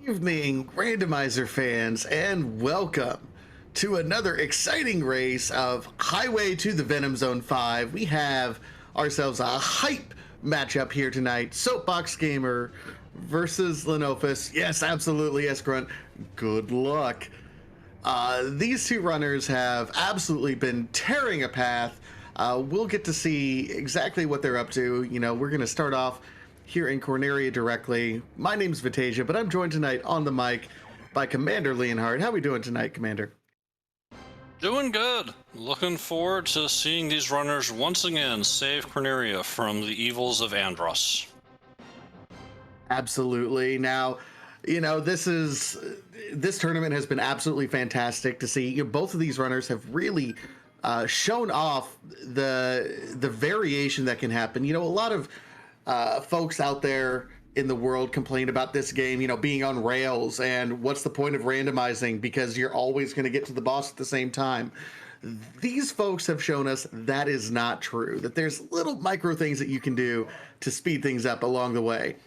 Evening, randomizer fans, and welcome to another exciting race of Highway to the Venom Zone 5. We have ourselves a hype matchup here tonight. Soapbox Gamer versus Lenophis. Yes, absolutely, yes, Grunt. Good luck. These two runners have absolutely been tearing a path. We'll get to see exactly what they're up to. You know, we're going to start off here in Corneria directly. My name's Vitasia, but I'm joined tonight on the mic by Commander Leonhard. How we doing tonight, Commander? Doing good. Looking forward to seeing these runners once again save Corneria from the evils of Andros. Absolutely. Now, you know, this tournament has been absolutely fantastic to see. You know, both of these runners have really shown off the variation that can happen. You know, a lot of folks out there in the world complain about this game, you know, being on rails and what's the point of randomizing because you're always going to get to the boss at the same time. These folks have shown us that is not true, that there's little micro things that you can do to speed things up along the way.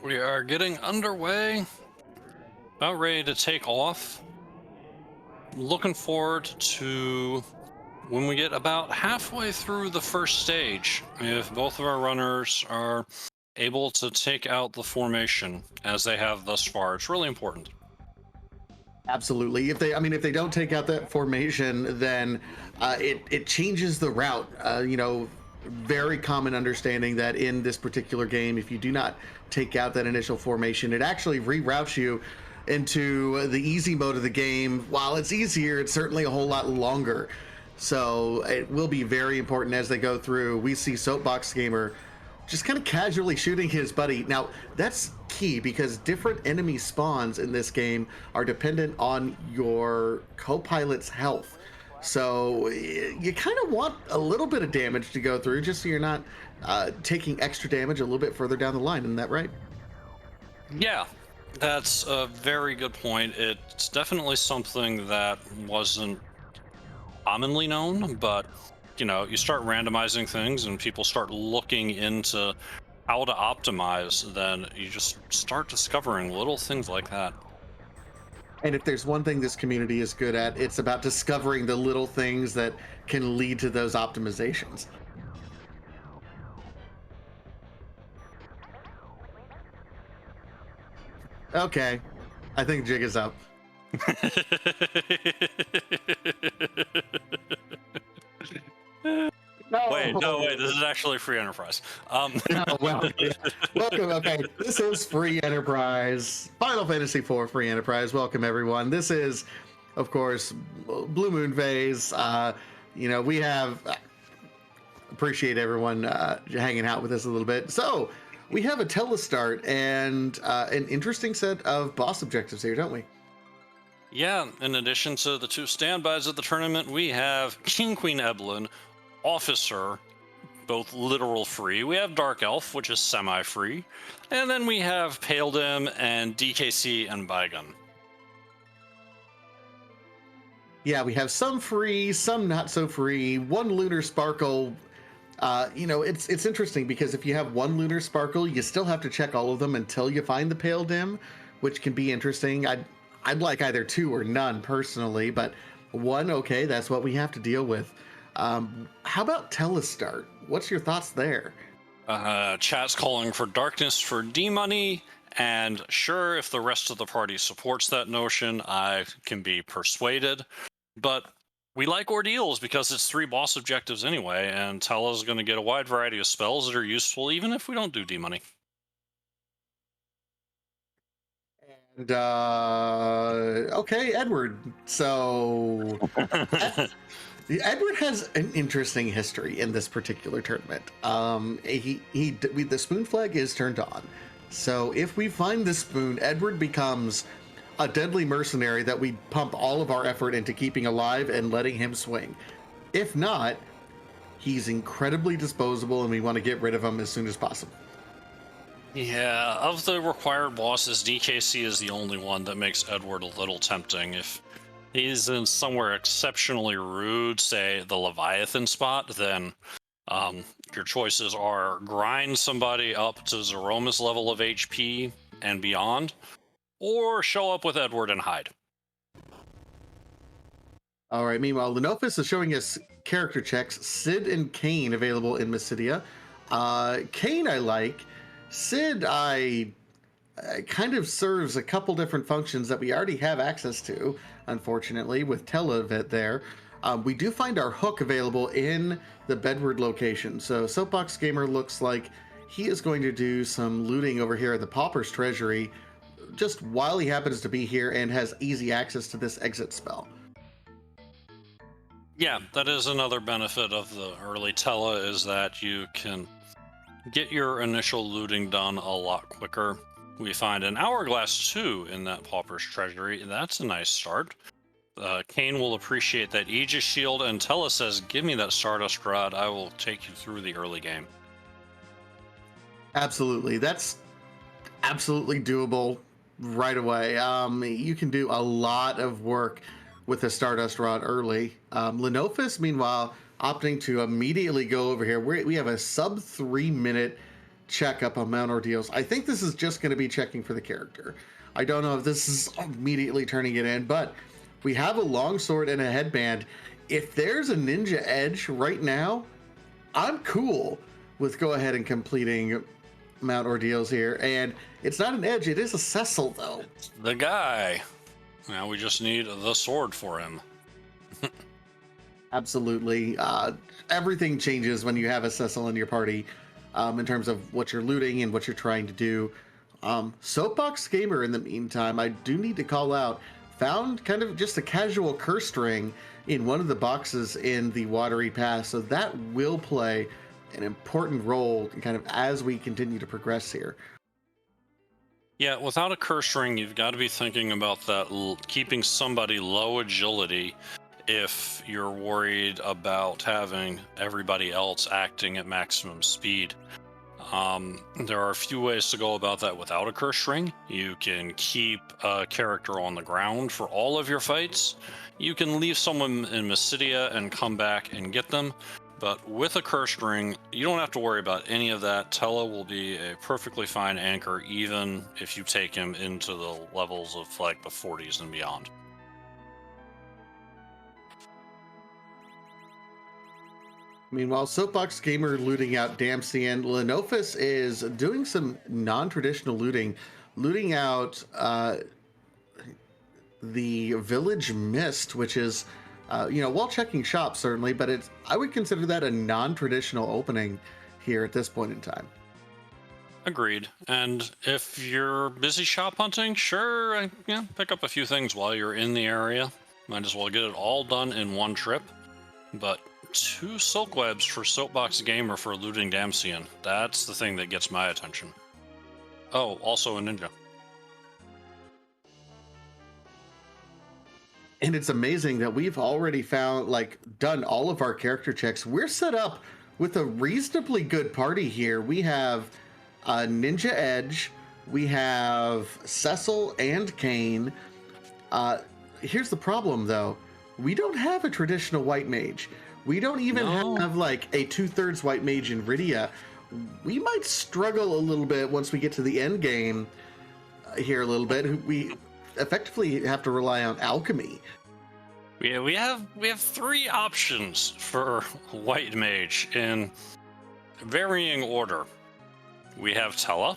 We are getting underway, about ready to take off. Looking forward to when we get about halfway through the first stage, if both of our runners are able to take out the formation as they have thus far. It's really important. Absolutely. If they don't take out that formation, then it changes the route. You know, very common understanding that in this particular game, if you do not take out that initial formation, it actually reroutes you into the easy mode of the game. While it's easier, it's certainly a whole lot longer. So it will be very important as they go through. We see Soapbox Gamer just kind of casually shooting his buddy. Now, that's key because different enemy spawns in this game are dependent on your co-pilot's health. So you kind of want a little bit of damage to go through just so you're not taking extra damage a little bit further down the line. Isn't that right? Yeah, that's a very good point. It's definitely something that wasn't commonly known, but you know, you start randomizing things and people start looking into how to optimize, then you just start discovering little things like that. And if there's one thing this community is good at, it's about discovering the little things that can lead to those optimizations. Okay, I think jig is up. No, wait, this is actually free enterprise. No, well, welcome. Okay, this is free enterprise. Final Fantasy IV free enterprise. Welcome, everyone. This is, of course, Blue Moon phase. You know, we have appreciate everyone hanging out with us a little bit. So we have a telestart and an interesting set of boss objectives here, don't we? Yeah, in addition to the two standbys of the tournament, we have King Queen Eblin, Officer, both literal free. We have Dark Elf, which is semi-free. And then we have Pale Dim and DKC and Bygone. Yeah, we have some free, some not so free. One Lunar Sparkle. You know, it's interesting because if you have one Lunar Sparkle, you still have to check all of them until you find the Pale Dim, which can be interesting. I'd like either two or none personally, but one, okay, that's what we have to deal with. How about Telestart? What's your thoughts there? Chat's calling for darkness for D-Money, and sure, if the rest of the party supports that notion, I can be persuaded. But we like ordeals because it's 3 boss objectives anyway, and Tella's going to get a wide variety of spells that are useful even if we don't do D-Money. And okay, Edward. So Edward has an interesting history in this particular tournament. The spoon flag is turned on. So if we find the spoon, Edward becomes a deadly mercenary that we pump all of our effort into keeping alive and letting him swing. If not, he's incredibly disposable and we want to get rid of him as soon as possible. Yeah, of the required bosses, DKC is the only one that makes Edward a little tempting. If he's in somewhere exceptionally rude, say the Leviathan spot, then Um, your choices are grind somebody up to Zeromus level of HP and beyond, or show up with Edward and hide. All right. Meanwhile, Lenophis is showing us character checks. Sid and Kane available in Mysidia. Kane I like. Sid I kind of serves a couple different functions that we already have access to, unfortunately, with Televet there. We do find our hook available in the Bedward location. So Soapbox Gamer looks like he is going to do some looting over here at the Pauper's Treasury just while he happens to be here and has easy access to this exit spell. Yeah, that is another benefit of the early Tele, is that you can get your initial looting done a lot quicker. We find an Hourglass 2 in that Pauper's Treasury. That's a nice start. Kane will appreciate that Aegis Shield, and Tele says, give me that Stardust Rod. I will take you through the early game. Absolutely. That's absolutely doable right away. You can do a lot of work with the Stardust Rod early. Lenophis, meanwhile, opting to immediately go over here. We have a sub 3-minute checkup on Mount Ordeals. I think this is just going to be checking for the character. I don't know if this is immediately turning it in, but we have a longsword and a headband. If there's a ninja edge right now, I'm cool with go ahead and completing Mount Ordeals here. And it's not an edge, it is a Cecil though. The guy. Now we just need the sword for him. Absolutely. Everything changes when you have a Cecil in your party, in terms of what you're looting and what you're trying to do. Soapbox Gamer, in the meantime, I do need to call out, found kind of just a casual curse ring in one of the boxes in the Watery Pass, so that will play an important role kind of as we continue to progress here. Yeah, without a curse ring, you've got to be thinking about that, keeping somebody low agility if you're worried about having everybody else acting at maximum speed. There are a few ways to go about that without a curse ring. You can keep a character on the ground for all of your fights. You can leave someone in Mysidia and come back and get them. But with a curse ring, you don't have to worry about any of that. Tele will be a perfectly fine anchor, even if you take him into the levels of like the 40s and beyond. Meanwhile, Soapbox Gamer looting out Damsian. Lenophis is doing some non-traditional looting out the Village Mist, which is, while checking shops certainly, but I would consider that a non-traditional opening here at this point in time. Agreed. And if you're busy shop hunting, sure, pick up a few things while you're in the area. Might as well get it all done in one trip. But 2 silk webs for Soapbox Gamer for looting Damsian. That's the thing that gets my attention. Oh, also a ninja. And it's amazing that we've already done all of our character checks. We're set up with a reasonably good party here. We have Ninja Edge, we have Cecil and Kane. Here's the problem though. We don't have a traditional white mage. We don't even have like a 2/3 white mage in Rydia. We might struggle a little bit once we get to the end game here a little bit. We effectively have to rely on alchemy. Yeah, we have 3 options for white mage in varying order. We have Tele.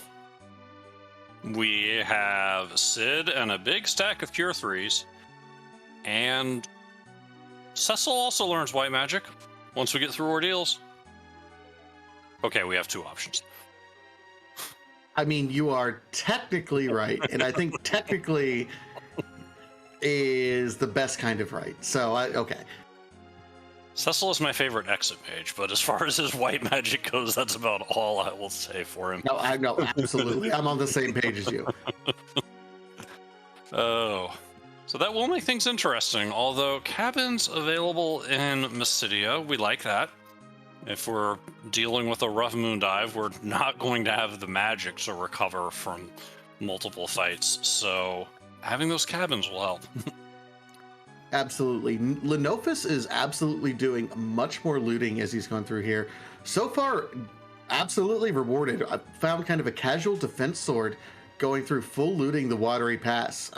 We have Sid and a big stack of Cure 3s. And Cecil also learns white magic once we get through Ordeals. Okay, we have 2 options. I mean, you are technically right, and I think technically is the best kind of right. So, okay. Cecil is my favorite exit page, but as far as his white magic goes, that's about all I will say for him. No, absolutely. I'm on the same page as you. Oh. So that will make things interesting, although cabins available in Mysidia, we like that. If we're dealing with a rough moon dive, we're not going to have the magic to recover from multiple fights, so having those cabins will help. Absolutely. Lenophis is absolutely doing much more looting as he's gone through here. So far, absolutely rewarded. I found kind of a casual defense sword going through full looting the Watery Pass.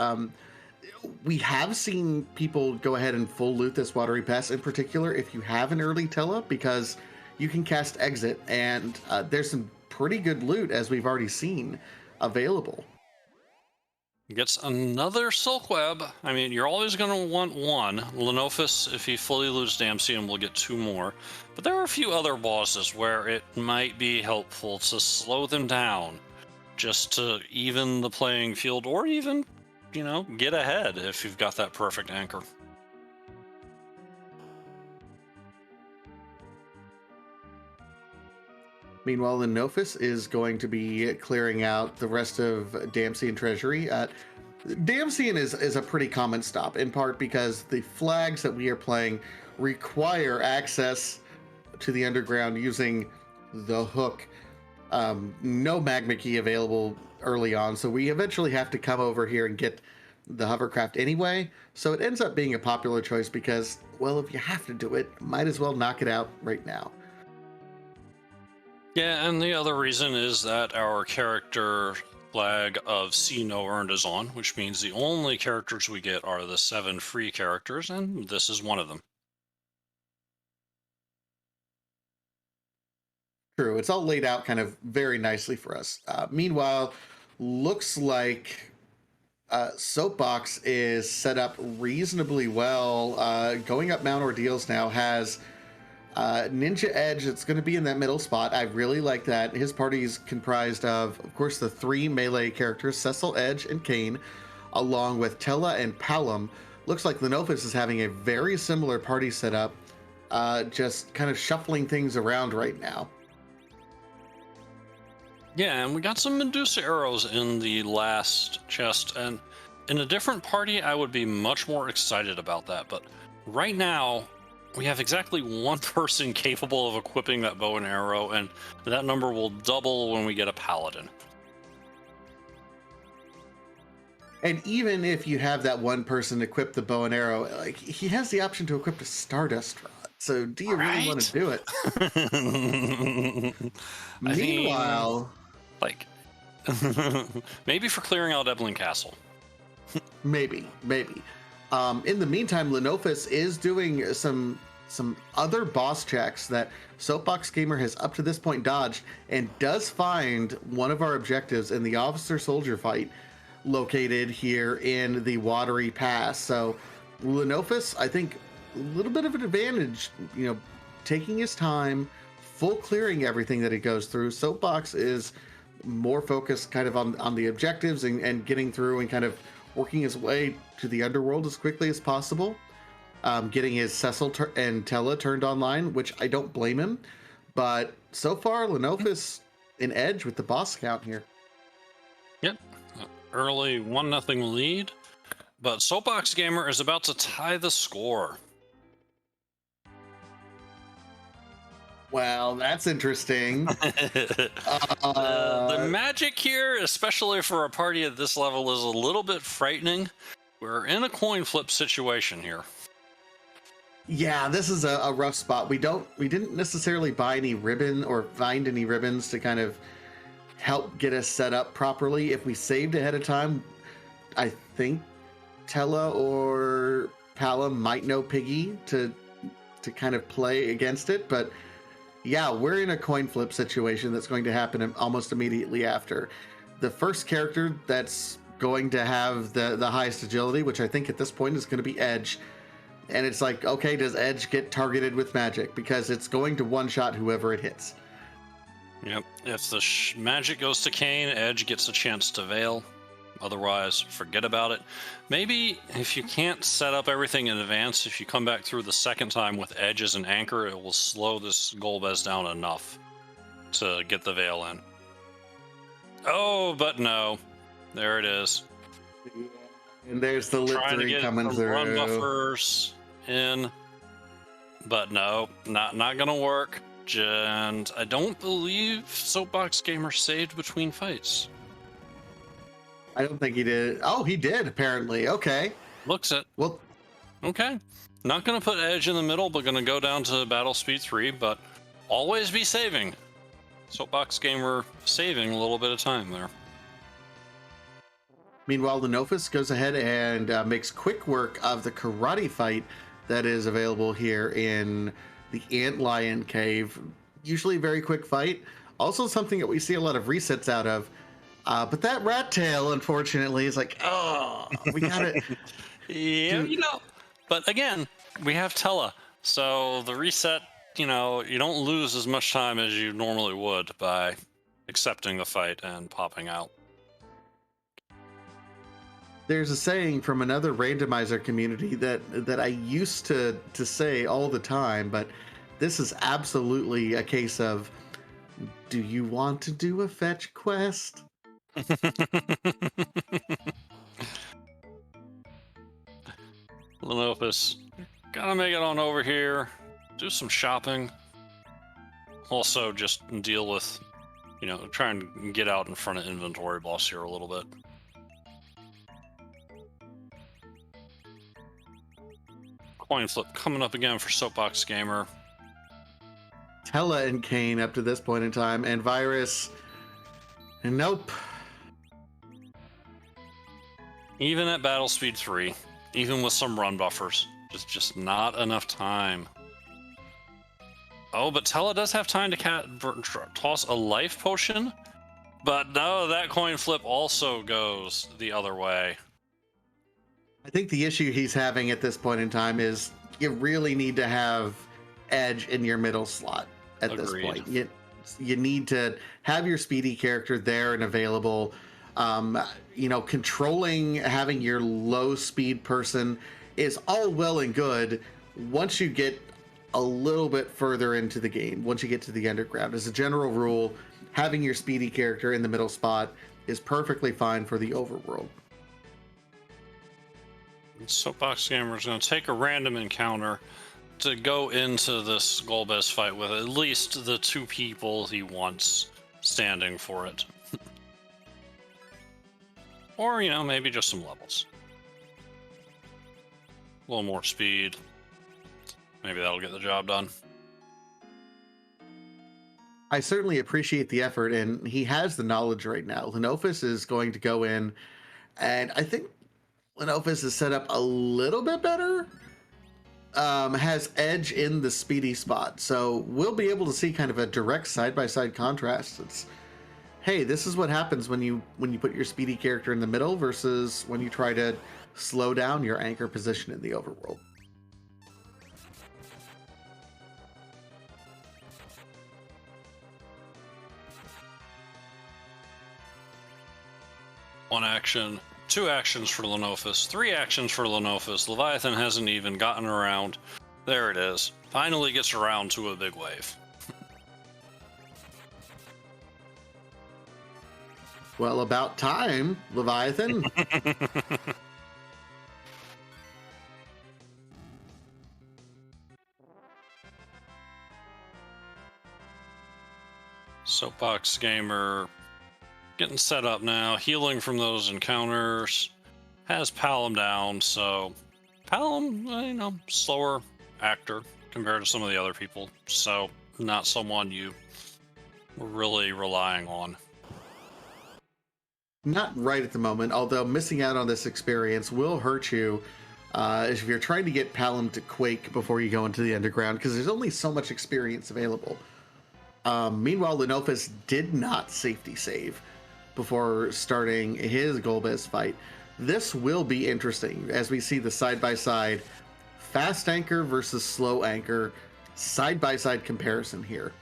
We have seen people go ahead and full loot this Watery Pass, in particular if you have an early Tella, because you can cast Exit, and there's some pretty good loot, as we've already seen, available. Gets another silk web. I mean, you're always going to want one. Lenophis, if he fully loses Damsian, will get two more. But there are a few other bosses where it might be helpful to slow them down just to even the playing field, or even, get ahead if you've got that perfect anchor. Meanwhile, Lenophis is going to be clearing out the rest of Damsian Treasury. Damsian is a pretty common stop, in part because the flags that we are playing require access to the underground using the hook. No magma key available early on, so we eventually have to come over here and get the hovercraft anyway. So it ends up being a popular choice because, well, if you have to do it, might as well knock it out right now. Yeah, and the other reason is that our character flag of See No Earned is on, which means the only characters we get are the 7 free characters, and this is one of them. True, it's all laid out kind of very nicely for us. Meanwhile, looks like Soapbox is set up reasonably well. Going up Mount Ordeals now has Ninja Edge. That's going to be in that middle spot. I really like that. His party is comprised of course, the 3 melee characters, Cecil, Edge, and Kane, along with Tella and Palom. Looks like Lenophis is having a very similar party setup, just kind of shuffling things around right now. Yeah, and we got some Medusa arrows in the last chest, and in a different party, I would be much more excited about that. But right now, we have exactly one person capable of equipping that bow and arrow, and that number will double when we get a paladin. And even if you have that one person equip the bow and arrow, like he has the option to equip a Stardust rod. So do you really want to do it? Meanwhile, maybe for clearing out Evelyn Castle. maybe. In the meantime, Lenophis is doing some other boss checks that Soapbox Gamer has up to this point dodged, and does find one of our objectives in the officer-soldier fight located here in the Watery Pass. So Lenophis, I think, a little bit of an advantage, taking his time, full clearing everything that he goes through. Soapbox is more focused kind of on the objectives and getting through and kind of working his way to the underworld as quickly as possible. Getting his Cecil and Tella turned online, which I don't blame him. But so far, Lenophis in edge with the boss count here. Yep. Early 1-0 lead. But Soapbox Gamer is about to tie the score. Well, that's interesting. The magic here, especially for a party at this level, is a little bit frightening. We're in a coin flip situation here. Yeah, this is a rough spot. We didn't necessarily buy any ribbon or find any ribbons to kind of help get us set up properly. If we saved ahead of time, I think Tella or Palom might know Piggy to kind of play against it, but yeah, we're in a coin flip situation that's going to happen almost immediately after. The first character that's going to have the highest agility, which I think at this point is going to be Edge. And it's like, okay, does Edge get targeted with magic? Because it's going to one-shot whoever it hits. Yep. If the magic goes to Kane, Edge gets a chance to Veil. Otherwise, forget about it. Maybe if you can't set up everything in advance, if you come back through the second time with Edge as an anchor, it will slow this Golbez down enough to get the Veil in. Oh, but no. There it is. And there's the lit Trying 3 to get coming the through. run buffers in, but no, not gonna work. And I don't believe Soapbox Gamer saved between fights. I don't think he did. Oh, he did, apparently. Okay. Looks it. Well, Okay. Not going to put Edge in the middle, but going to go down to battle speed 3, but always be saving. Soapbox Gamer saving a little bit of time there. Meanwhile, Lenophis goes ahead and makes quick work of the karate fight that is available here in the Antlion Cave. Usually a very quick fight. Also something that we see a lot of resets out of. But that rat tail, unfortunately, is like, oh, we got it. Yeah, you know. But again, we have Tella. So the reset, you know, you don't lose as much time as you normally would by accepting the fight and popping out. There's a saying from another randomizer community that I used to say all the time, but this is absolutely a case of, do you want to do a fetch quest? Lenophis, gotta make it on over here, do some shopping. Also, just deal with, you know, try and get out in front of inventory boss here a little bit. Coin flip coming up again for Soapbox Gamer. Tella and Kane up to this point in time, and Virus, nope. Even at battle speed 3, even with some run buffers, just not enough time. Oh, but Tella does have time to toss a life potion, but no, that coin flip also goes the other way. I think the issue he's having at this point in time is you really need to have Edge in your middle slot at Agreed. this point. You need to have your speedy character there and available. You know, controlling having your low speed person is all well and good once you get a little bit further into the game, once you get to the underground. As a general rule, having your speedy character in the middle spot is perfectly fine for the overworld. Soapbox Gamer is going to take a random encounter to go into this Golbez fight with at least the 2 people he wants standing for it. Or, you know, maybe just some levels. A little more speed. Maybe that'll get the job done. I certainly appreciate the effort, and he has the knowledge right now. Lenophis is going to go in, and I think Lenophis is set up a little bit better. Has Edge in the speedy spot, so we'll be able to see kind of a direct side-by-side contrast. It's, hey, this is what happens when you put your speedy character in the middle versus when you try to slow down your anchor position in the overworld. One action, 2 actions for Lenophis, 3 actions for Lenophis. Leviathan hasn't even gotten around. There it is. Finally gets around to a big wave. Well, about time, Leviathan. Soapbox Gamer getting set up now, healing from those encounters. Has Palom down, so Palom, you know, slower actor compared to some of the other people, so not someone you were really relying on. Not right at the moment, although missing out on this experience will hurt you if you're trying to get Palom to quake before you go into the underground, because there's only so much experience available. Meanwhile, Lenophis did not safety save before starting his Golbez fight. This will be interesting as we see the side-by-side fast anchor versus slow anchor side-by-side comparison here.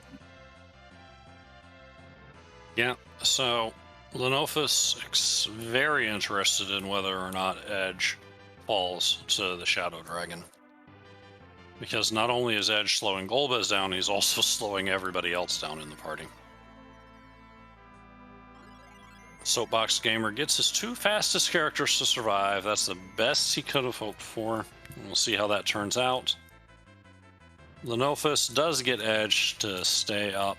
Yeah, so Lenophis very interested in whether or not Edge falls to the Shadow Dragon. Because not only is Edge slowing Golbez down, he's also slowing everybody else down in the party. Soapbox Gamer gets his 2 fastest characters to survive. That's the best he could have hoped for. We'll see how that turns out. Lenophis does get Edge to stay up.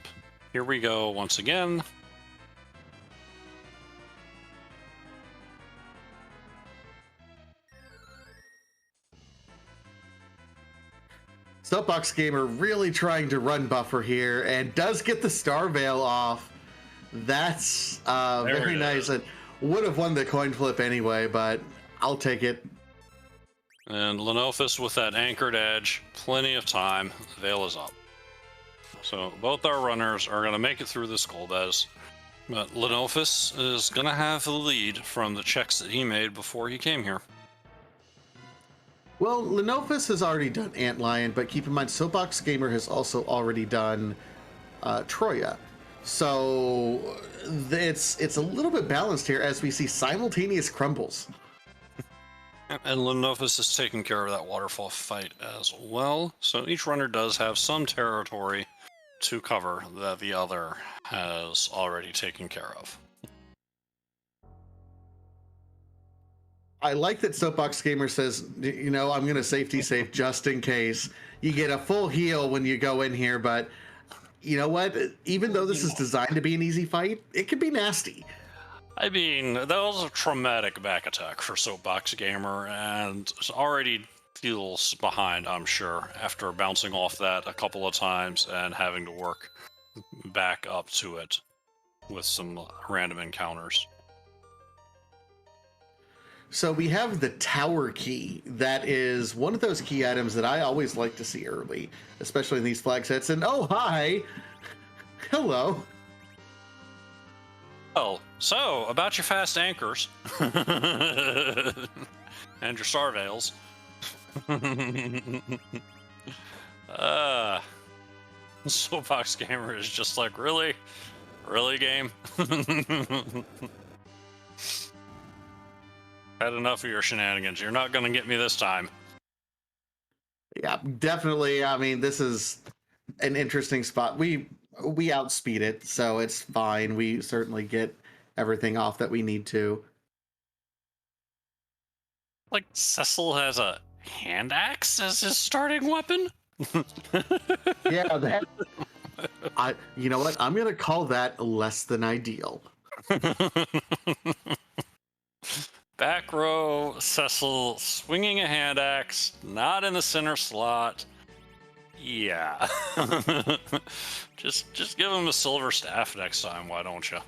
Here we go once again. Soapbox Gamer really trying to run buffer here and does get the Star Veil off. That's very nice. And would have won the coin flip anyway, but I'll take it. And Lenophis with that anchored edge, plenty of time. Veil is up. So both our runners are going to make it through this Golbez. But Lenophis is going to have the lead from the checks that he made before he came here. Well, Lenophis has already done Antlion, but keep in mind, Soapbox Gamer has also already done Troya. So it's a little bit balanced here as we see simultaneous crumbles. And Lenophis is taking care of that waterfall fight as well. So each runner does have some territory to cover that the other has already taken care of. I like that Soapbox Gamer says, you know, I'm going to safety safe just in case. You get a full heal when you go in here, but you know what? Even though this is designed to be an easy fight, it can be nasty. I mean, that was a traumatic back attack for Soapbox Gamer, and already feels behind, I'm sure, after bouncing off that a couple of times and having to work back up to it with some random encounters. So we have the tower key. That is one of those key items that I always like to see early, especially in these flag sets. And oh, hi! Hello! Oh, so about your fast anchors and your star veils. Soapbox Gamer is just like, really? Really, game? Had enough of your shenanigans. You're not going to get me this time. Yeah, definitely. I mean, this is an interesting spot. We outspeed it, so it's fine. We certainly get everything off that we need to. Like, Cecil has a hand axe as his starting weapon? Yeah, that. You know what? I'm going to call that less than ideal. Back row, Cecil swinging a hand axe, not in the center slot. Yeah. just give him a silver staff next time, why don't you?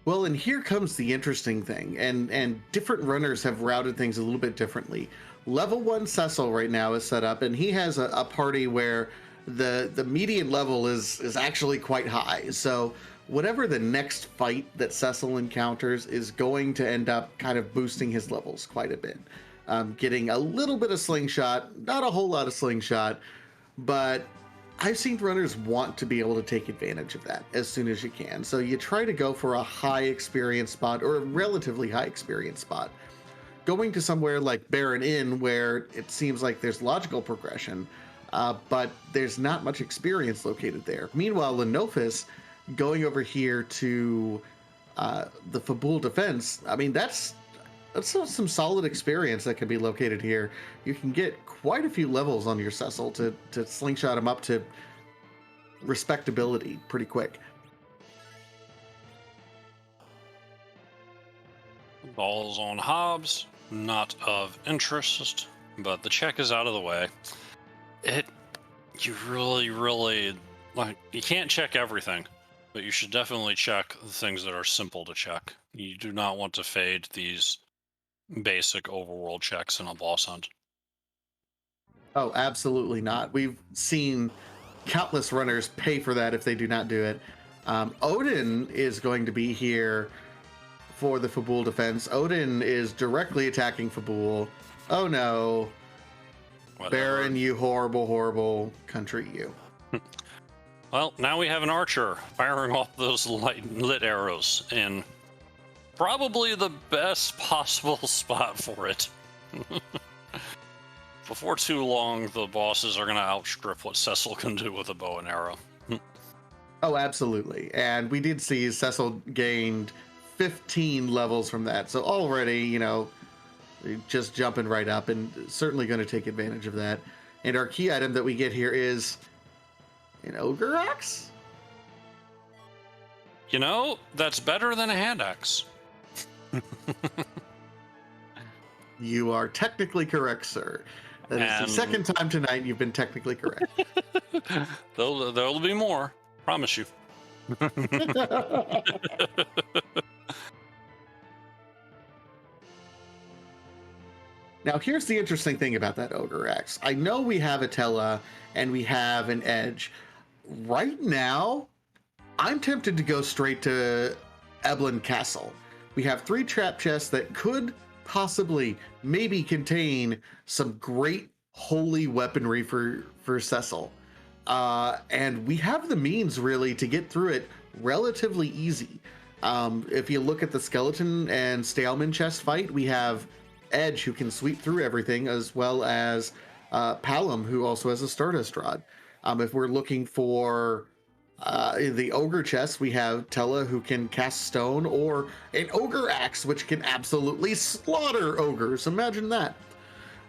Well, and here comes the interesting thing, and different runners have routed things a little bit differently. Level 1 Cecil right now is set up, and he has a party where the median level is actually quite high. So whatever the next fight that Cecil encounters is going to end up kind of boosting his levels quite a bit. Getting a little bit of slingshot, not a whole lot of slingshot, but I've seen runners want to be able to take advantage of that as soon as you can. So you try to go for a high experience spot or a relatively high experience spot. Going to somewhere like Baron Inn where it seems like there's logical progression, but there's not much experience located there. Meanwhile, Lenophis going over here to the Fabul Defense, I mean, that's some solid experience that can be located here. You can get quite a few levels on your Cecil to slingshot him up to respectability pretty quick. Balls on Hobbs, not of interest, but the check is out of the way. You really, like, you can't check everything, but you should definitely check the things that are simple to check. You do not want to fade these basic overworld checks in a boss hunt. Oh, absolutely not. We've seen countless runners pay for that if they do not do it. Odin is going to be here for the Fabul defense. Odin is directly attacking Fabul. Oh no. Whatever. Baron, you horrible country, you. Well, now we have an archer firing off those lit arrows in probably the best possible spot for it. Before too long, the bosses are going to outstrip what Cecil can do with a bow and arrow. Oh, absolutely. And we did see Cecil gained 15 levels from that. So already, you know, just jumping right up and certainly going to take advantage of that. And our key item that we get here is an ogre axe. You know, that's better than a hand axe. You are technically correct, sir. That is the And second time tonight you've been technically correct. there'll be more. Promise you. Now, here's the interesting thing about that Ogre Axe. I know we have a Tella and we have an Edge. Right now, I'm tempted to go straight to Eblin Castle. We have 3 trap chests that could possibly, maybe contain some great holy weaponry for Cecil. And we have the means, really, to get through it relatively easy. If you look at the Skeleton and Staleman chest fight, we have Edge, who can sweep through everything, as well as Palom, who also has a Stardust Rod. If we're looking for the Ogre chest, we have Tella, who can cast Stone, or an Ogre Axe, which can absolutely slaughter Ogres. Imagine that.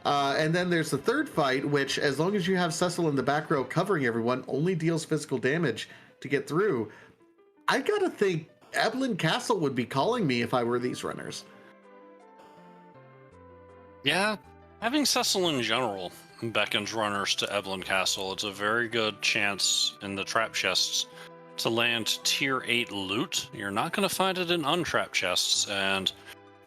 And then there's the third fight, which, as long as you have Cecil in the back row covering everyone, only deals physical damage to get through. I gotta think Eblin Castle would be calling me if I were these runners. Yeah, having Cecil in general beckons runners to Eblin Castle. It's a very good chance in the trap chests to land tier 8 loot. You're not going to find it in untrapped chests, and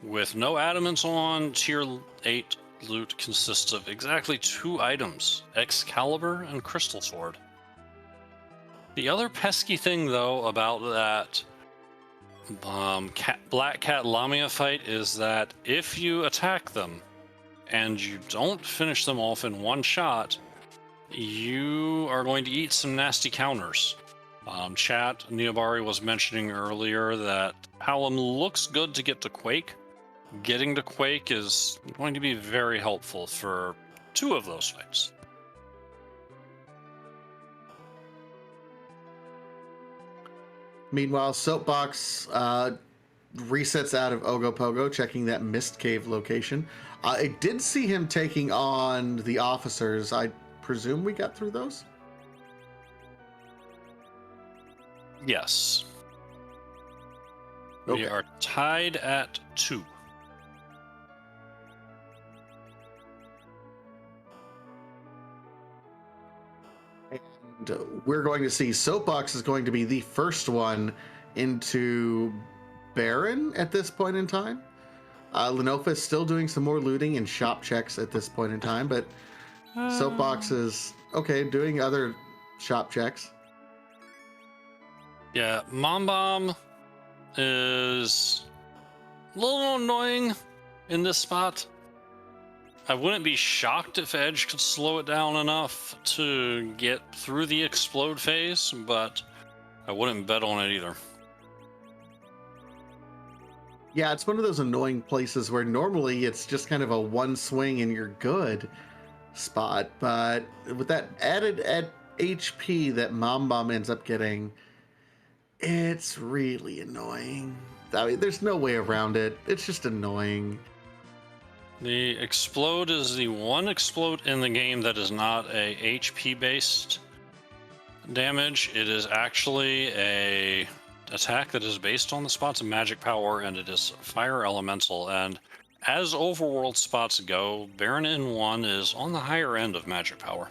with no adamants on, tier 8 loot consists of exactly 2 items, Excalibur and Crystal Sword. The other pesky thing, though, about that Black Cat Lamia fight is that if you attack them and you don't finish them off in one shot, you are going to eat some nasty counters. Chat, Neobari was mentioning earlier that Palom looks good to get to Quake. Getting to Quake is going to be very helpful for 2 of those fights. Meanwhile, Soapbox resets out of Ogopogo, checking that Mist Cave location. I did see him taking on the officers. I presume we got through those? Yes. Okay. We are tied at 2. And we're going to see Soapbox is going to be the first one into Baron at this point in time. Lenophis still doing some more looting and shop checks at this point in time, but Soapbox is okay doing other shop checks. Yeah, Mom Bomb is a little annoying in this spot. I wouldn't be shocked if Edge could slow it down enough to get through the explode phase, but I wouldn't bet on it either. Yeah, it's one of those annoying places where normally it's just kind of a one swing and you're good spot, but with that added HP that Mom Bomb ends up getting, it's really annoying. I mean, there's no way around it. It's just annoying. The explode is the one explode in the game that is not a HP based damage. It is actually a attack that is based on the spot's magic power, and it is fire elemental. And as overworld spots go, Baron N1 is on the higher end of magic power.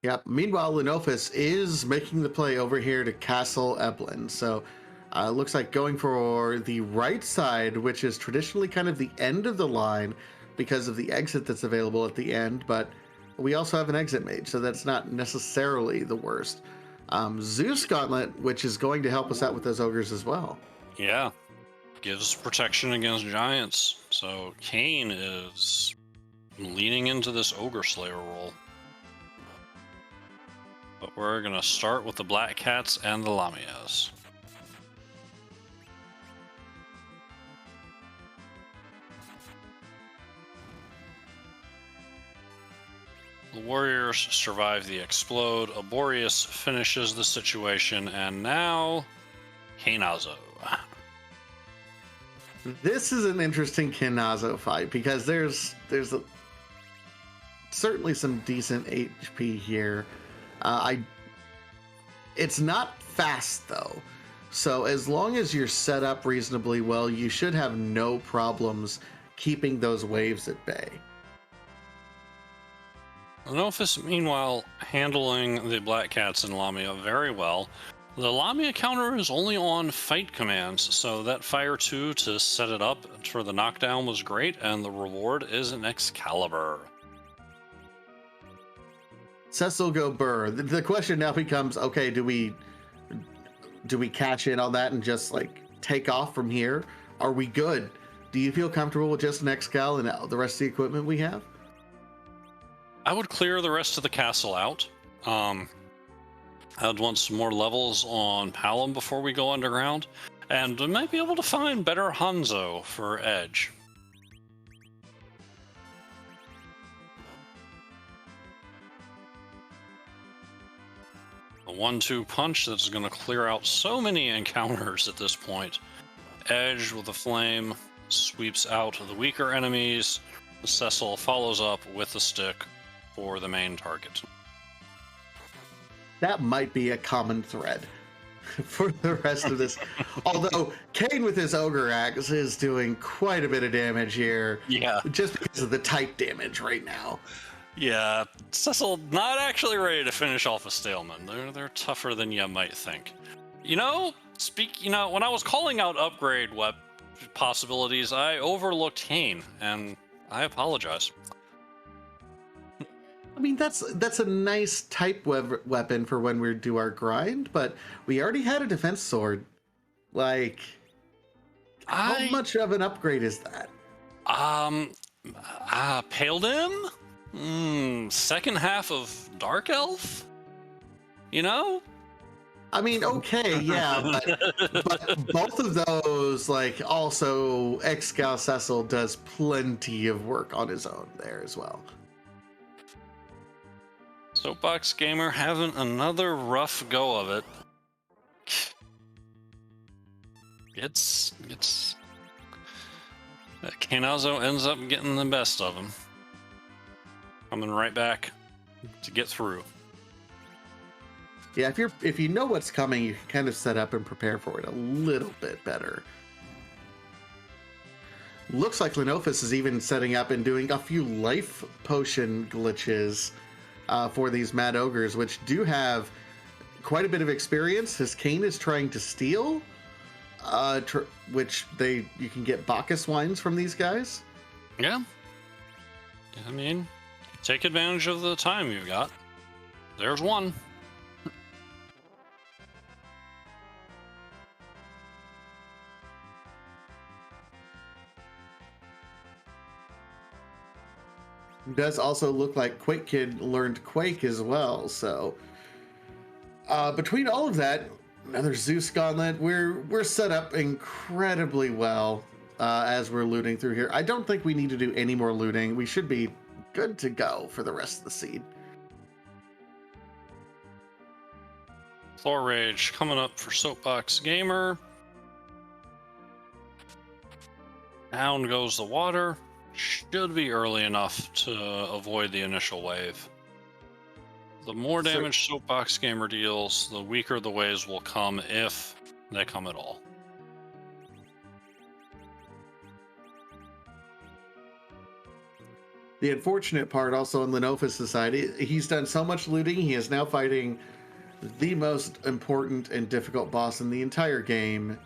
Yep. Meanwhile, Lenophis is making the play over here to Castle Eblin. So looks like going for the right side, which is traditionally kind of the end of the line because of the exit that's available at the end. But we also have an exit mage, so that's not necessarily the worst. Zeus Gauntlet, which is going to help us out with those ogres as well. Yeah. Gives protection against giants. So Kane is leaning into this Ogre Slayer role. But we're going to start with the Black Cats and the Lamias. The warriors survive the explode. Aborius finishes the situation, and now Kainazo. This is an interesting Kinazo fight because there's certainly some decent HP here. It's not fast though, So as long as you're set up reasonably well, you should have no problems keeping those waves at bay. Lenophis, meanwhile, handling the Black Cats and Lamia very well. The Lamia counter is only on fight commands, so that Fire 2 to set it up for the knockdown was great, and the reward is an Excalibur. Cecil go Burr. The question now becomes, okay, do we cash in on that and just like take off from here? Are we good? Do you feel comfortable with just an Excal and the rest of the equipment we have? I would clear the rest of the castle out. I'd want some more levels on Palom before we go underground, and we might be able to find better Hanzo for Edge. A 1-2 punch that's going to clear out so many encounters at this point. Edge with a flame sweeps out the weaker enemies. Cecil follows up with the stick for the main target. That might be a common thread for the rest of this. Although Kane with his Ogre Axe is doing quite a bit of damage here. Yeah. Just because of the type damage right now. Yeah, Cecil not actually ready to finish off a Staleman. They're tougher than you might think. When I was calling out upgrade possibilities, I overlooked Kane, and I apologize. I mean, that's a nice type weapon for when we do our grind, but we already had a defense sword. Like, how much of an upgrade is that? Paladin? Second half of Dark Elf? I mean, okay, yeah, but both of those, like, also Excal Cecil does plenty of work on his own there as well. Soapbox Gamer having another rough go of it. Kanazo ends up getting the best of him. Coming right back to get through. Yeah, if you know what's coming, you can kind of set up and prepare for it a little bit better. Looks like Lenophis is even setting up and doing a few life potion glitches for these Mad Ogres, which do have quite a bit of experience. His Kane is trying to steal, which you can get Bacchus wines from these guys. Yeah. I mean, take advantage of the time you've got. There's one. It does also look like Quake Kid learned Quake as well, so between all of that, another Zeus Gauntlet, we're set up incredibly well as we're looting through here. I don't think we need to do any more looting. We should be good to go for the rest of the seed. Floor Rage coming up for Soapbox Gamer. Down goes the water. Should be early enough to avoid the initial wave. The more damage Soapbox Gamer deals, the weaker the waves will come, if they come at all. The unfortunate part also in Lenophis' side, he's done so much looting, he is now fighting the most important and difficult boss in the entire game,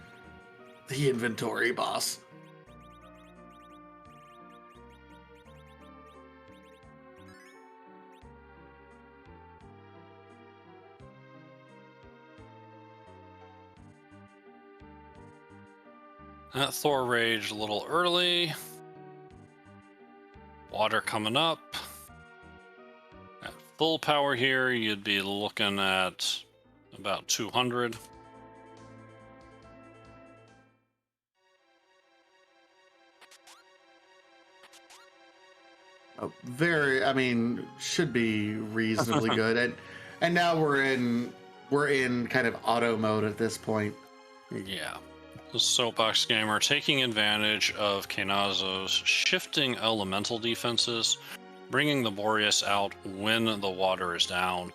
the inventory boss. That Thor Rage a little early. Water coming up. At full power here, you'd be looking at about 200. Should be reasonably good. And now we're in kind of auto mode at this point. Yeah. The Soapbox Gamer taking advantage of Kanazo's shifting elemental defenses, bringing the Boreas out when the water is down.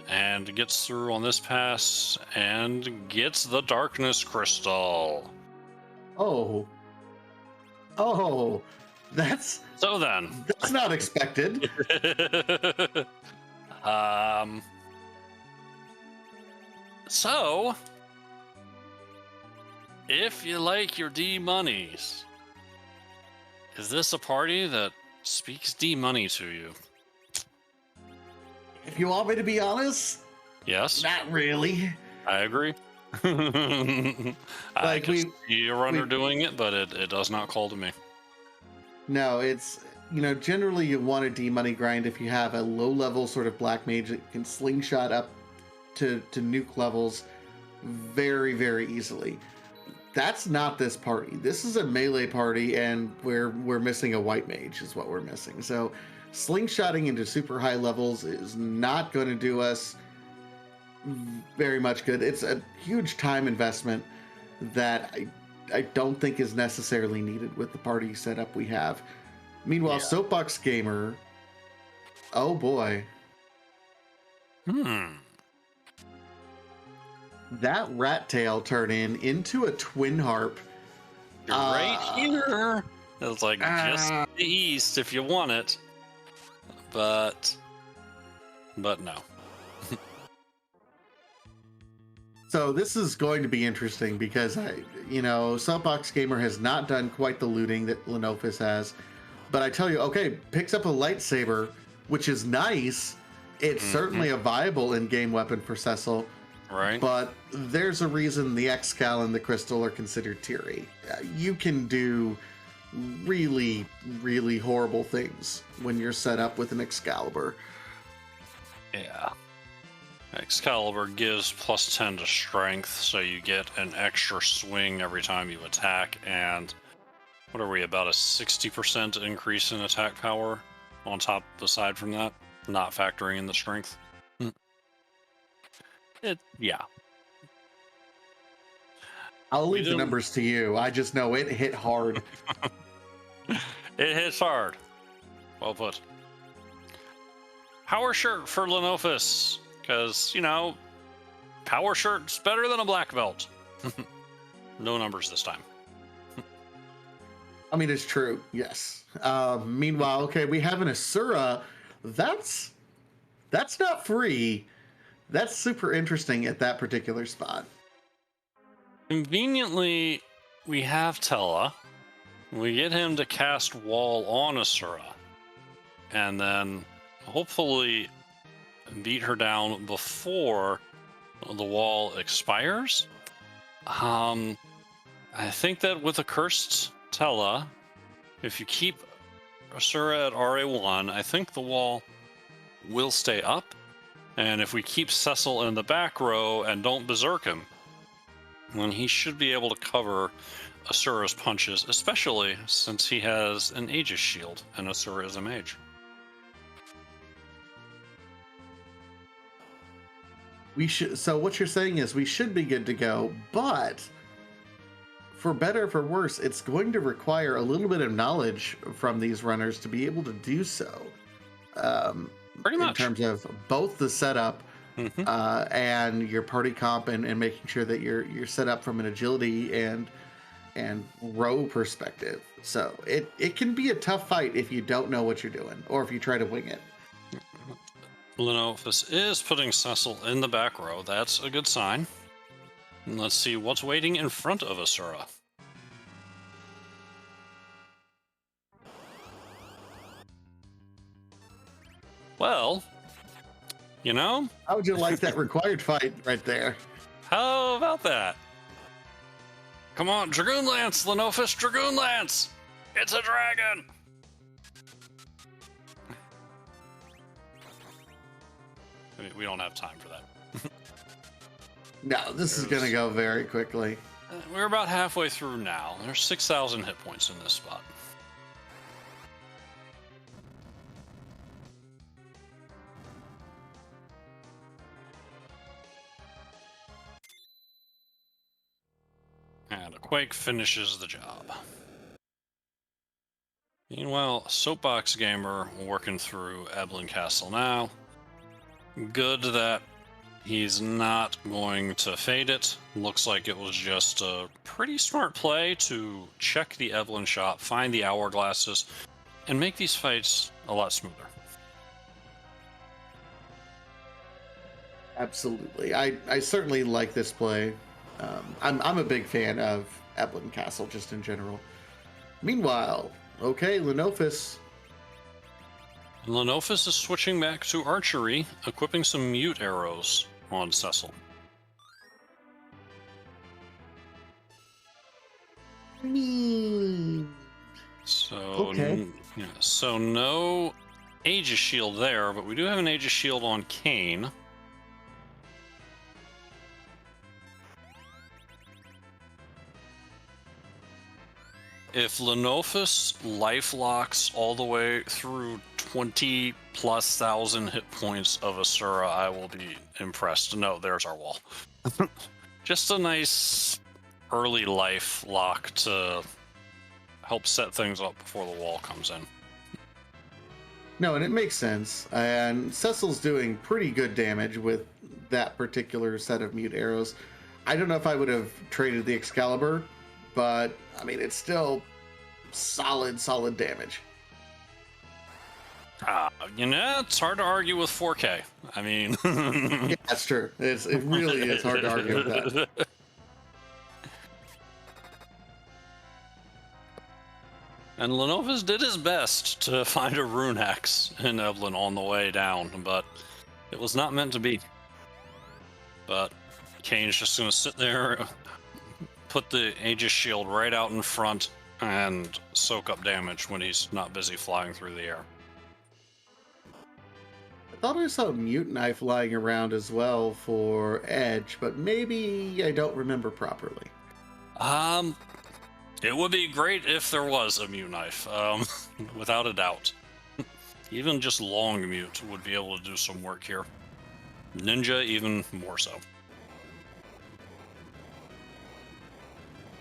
and gets through on this pass and gets the darkness crystal. Oh, oh, that's So then, that's not expected. um, so if you like your D monies, is this a party that speaks D money to you? If you want me to be honest, Yes, not really. I agree. I Like can we, see a runner we doing it, but it does not call to me. no, it's generally you want a D money grind if you have a low level sort of black mage that can slingshot up to nuke levels very very easily. That's not this party. This is a melee party, and we're missing a white mage is what we're missing. So slingshotting into super high levels is not going to do us very much good. It's a huge time investment that I don't think is necessarily needed with the party setup we have. Meanwhile, Yeah. Soapbox Gamer, oh boy, that rat tail turn into a twin harp. Right here. It's like just to the east if you want it. But no. So this is going to be interesting because Soapbox Gamer has not done quite the looting that Lenophis has. But I tell you, okay, picks up a lightsaber, which is nice. It's certainly a viable in-game weapon for Cecil. Right. But there's a reason the Excal and the Crystal are considered tier 8. You can do really, really horrible things when you're set up with an Excalibur. Yeah. Excalibur gives plus 10 to strength, so you get an extra swing every time you attack, and what are we, about a 60% increase in attack power on top, aside from that, not factoring in the strength. Yeah. I'll leave the numbers to you. I just know it hit hard. It hits hard. Well put. Power shirt for Lenophis, because, power shirt's better than a black belt. No numbers this time. I mean, it's true, yes. Meanwhile, okay, we have an Asura. That's not free. That's super interesting at that particular spot. Conveniently, we have Tella. We get him to cast Wall on Asura, and then hopefully beat her down before the wall expires. I think that with a cursed Tella, if you keep Asura at RA1, I think the wall will stay up. And if we keep Cecil in the back row and don't berserk him, then he should be able to cover Asura's punches, especially since he has an Aegis shield and Asura is a mage. So what you're saying is we should be good to go, but for better or for worse, it's going to require a little bit of knowledge from these runners to be able to do so. Pretty much. In terms of both the setup and your party comp and making sure that you're set up from an agility and row perspective. So it can be a tough fight if you don't know what you're doing or if you try to wing it. Lenophis is putting Cecil in the back row. That's a good sign. And let's see what's waiting in front of Asura. Well, How would you like that required fight right there? how about that? Come on, Dragoon Lance, Lenophis, Dragoon Lance! It's a dragon! We don't have time for that. No, this is going to go very quickly. We're about halfway through now. There's 6,000 hit points in this spot. And a Quake finishes the job. Meanwhile, Soapbox Gamer working through Eblin Castle now. Good that He's not going to fade it. Looks like it was just a pretty smart play to check the Evelyn shop, find the hourglasses, and make these fights a lot smoother. Absolutely. I certainly like this play. I'm a big fan of Evelyn Castle just in general. Meanwhile, okay, Lenophis. Lenophis is switching back to archery, equipping some mute arrows on Cecil. So, Okay. yeah, so no Aegis Shield there, but we do have an Aegis Shield on Kane. If Lenophis life locks all the way through 20,000+ hit points of Asura, I will be impressed. No, there's our wall. Just a nice early life lock to help set things up before the wall comes in. No, and it makes sense. And Cecil's doing pretty good damage with that particular set of mute arrows. I don't know if I would have traded the Excalibur, but I mean, it's still solid damage. It's hard to argue with 4K. I mean, Yeah, that's true. It really is hard to argue with that. And Lenophis did his best to find a rune axe in Evelyn on the way down, but it was not meant to be. But Kane's just going to sit there, put the Aegis shield right out in front, and soak up damage when he's not busy flying through the air. I thought I saw a mute knife lying around as well for Edge, but maybe I don't remember properly. It would be great if there was a mute knife, without a doubt. Even just long mute would be able to do some work here. Ninja even more so.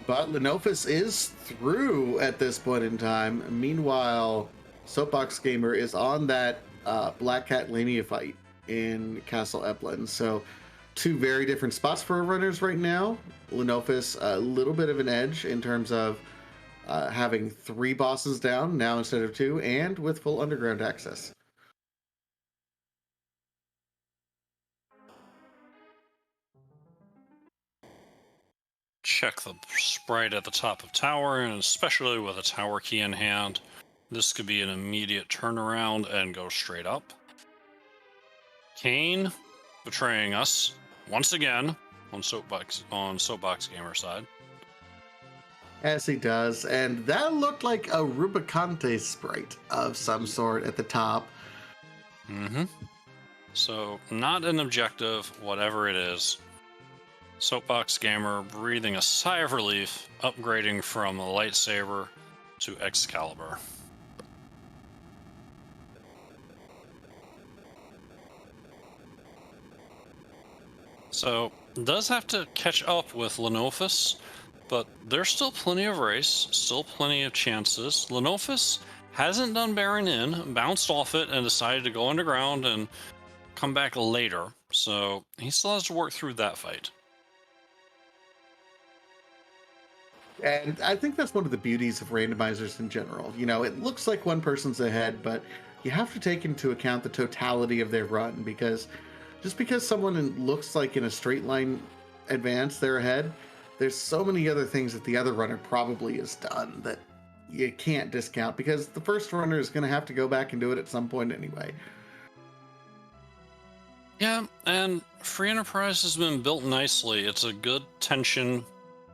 But Lenophis is through at this point in time. Meanwhile, Soapbox Gamer is on that Black Cat Lamia fight in Castle Evelyn. So two very different spots for runners right now. Lenophis a little bit of an edge in terms of having 3 bosses down now instead of 2, and with full underground access. Check the sprite at the top of tower, and especially with a tower key in hand, this could be an immediate turnaround and go straight up. Kane betraying us once again on Soapbox Gamer side. As he does, and that looked like a Rubicante sprite of some sort at the top. So not an objective, whatever it is. Soapbox Gamer breathing a sigh of relief, upgrading from a lightsaber to Excalibur. So does have to catch up with Lenophis, but there's still plenty of race, still plenty of chances. Lenophis hasn't done Baron in, bounced off it, and decided to go underground and come back later. So he still has to work through that fight. And I think that's one of the beauties of randomizers in general. You know, it looks like one person's ahead, but you have to take into account the totality of their run, because just because someone looks like in a straight line advance they're ahead, there's so many other things that the other runner probably has done that you can't discount, because the first runner is going to have to go back and do it at some point anyway. Yeah, and Free Enterprise has been built nicely. It's a good tension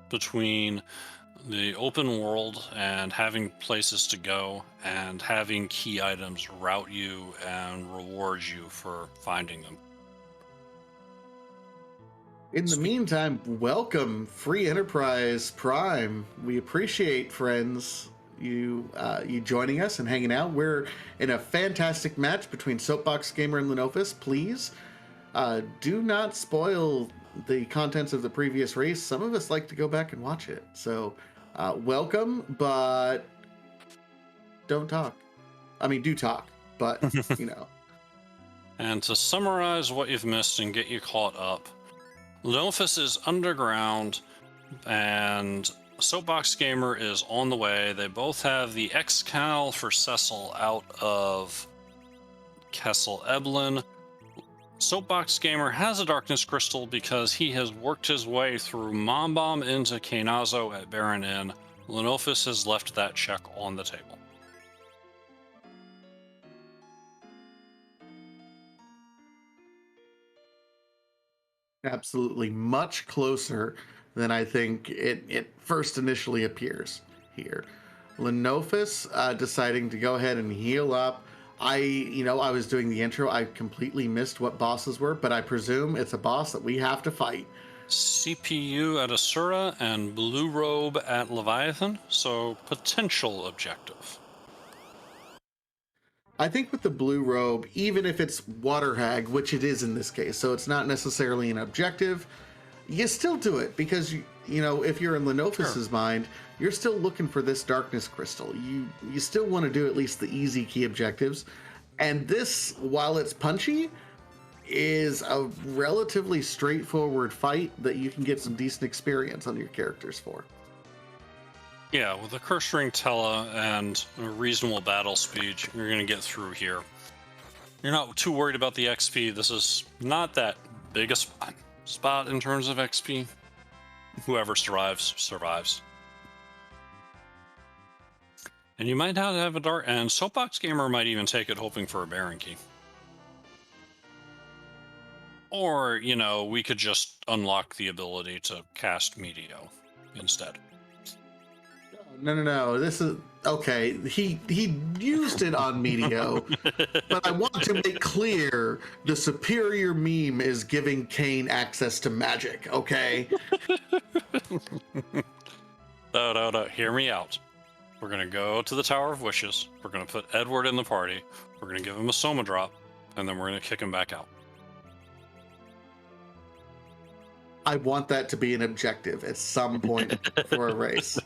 between the open world and having places to go and having key items route you and reward you for finding them. In the meantime, welcome Free Enterprise Prime. We appreciate, friends, you joining us and hanging out. We're in a fantastic match between Soapbox Gamer and Lenophis. Please do not spoil the contents of the previous race. Some of us like to go back and watch it. So welcome, but don't talk. I mean, do talk, but you know. And to summarize what you've missed and get you caught up, Lenophis is underground, and Soapbox Gamer is on the way. They both have the X-Cal for Cecil out of Kessel Eblin. Soapbox Gamer has a Darkness Crystal because he has worked his way through Mom Bomb into Kainazo at Baron Inn. Lenophis has left that check on the table. Absolutely, much closer than I think it first initially appears here. Lenophis deciding to go ahead and heal up. I was doing the intro. I completely missed what bosses were, but I presume it's a boss that we have to fight. CPU at Asura and Blue Robe at Leviathan, so potential objective. I think with the blue robe, even if it's water hag, which it is in this case, so it's not necessarily an objective, you still do it because if you're in Lenophis's mind, you're still looking for this darkness crystal. You still want to do at least the easy key objectives, and this, while it's punchy, is a relatively straightforward fight that you can get some decent experience on your characters for. Yeah, with a Curse Ring Tella and a reasonable battle speed, you're going to get through here. You're not too worried about the XP. This is not that big a spot in terms of XP. Whoever survives, survives. And you might not have a dart, and Soapbox Gamer might even take it hoping for a Baron Key. Or, we could just unlock the ability to cast Meteo instead. No. This is okay. He used it on Meteo, but I want to make clear the superior meme is giving Kane access to magic. Okay. No. Hear me out. We're gonna go to the Tower of Wishes. We're gonna put Edward in the party. We're gonna give him a Soma drop, and then we're gonna kick him back out. I want that to be an objective at some point for a race.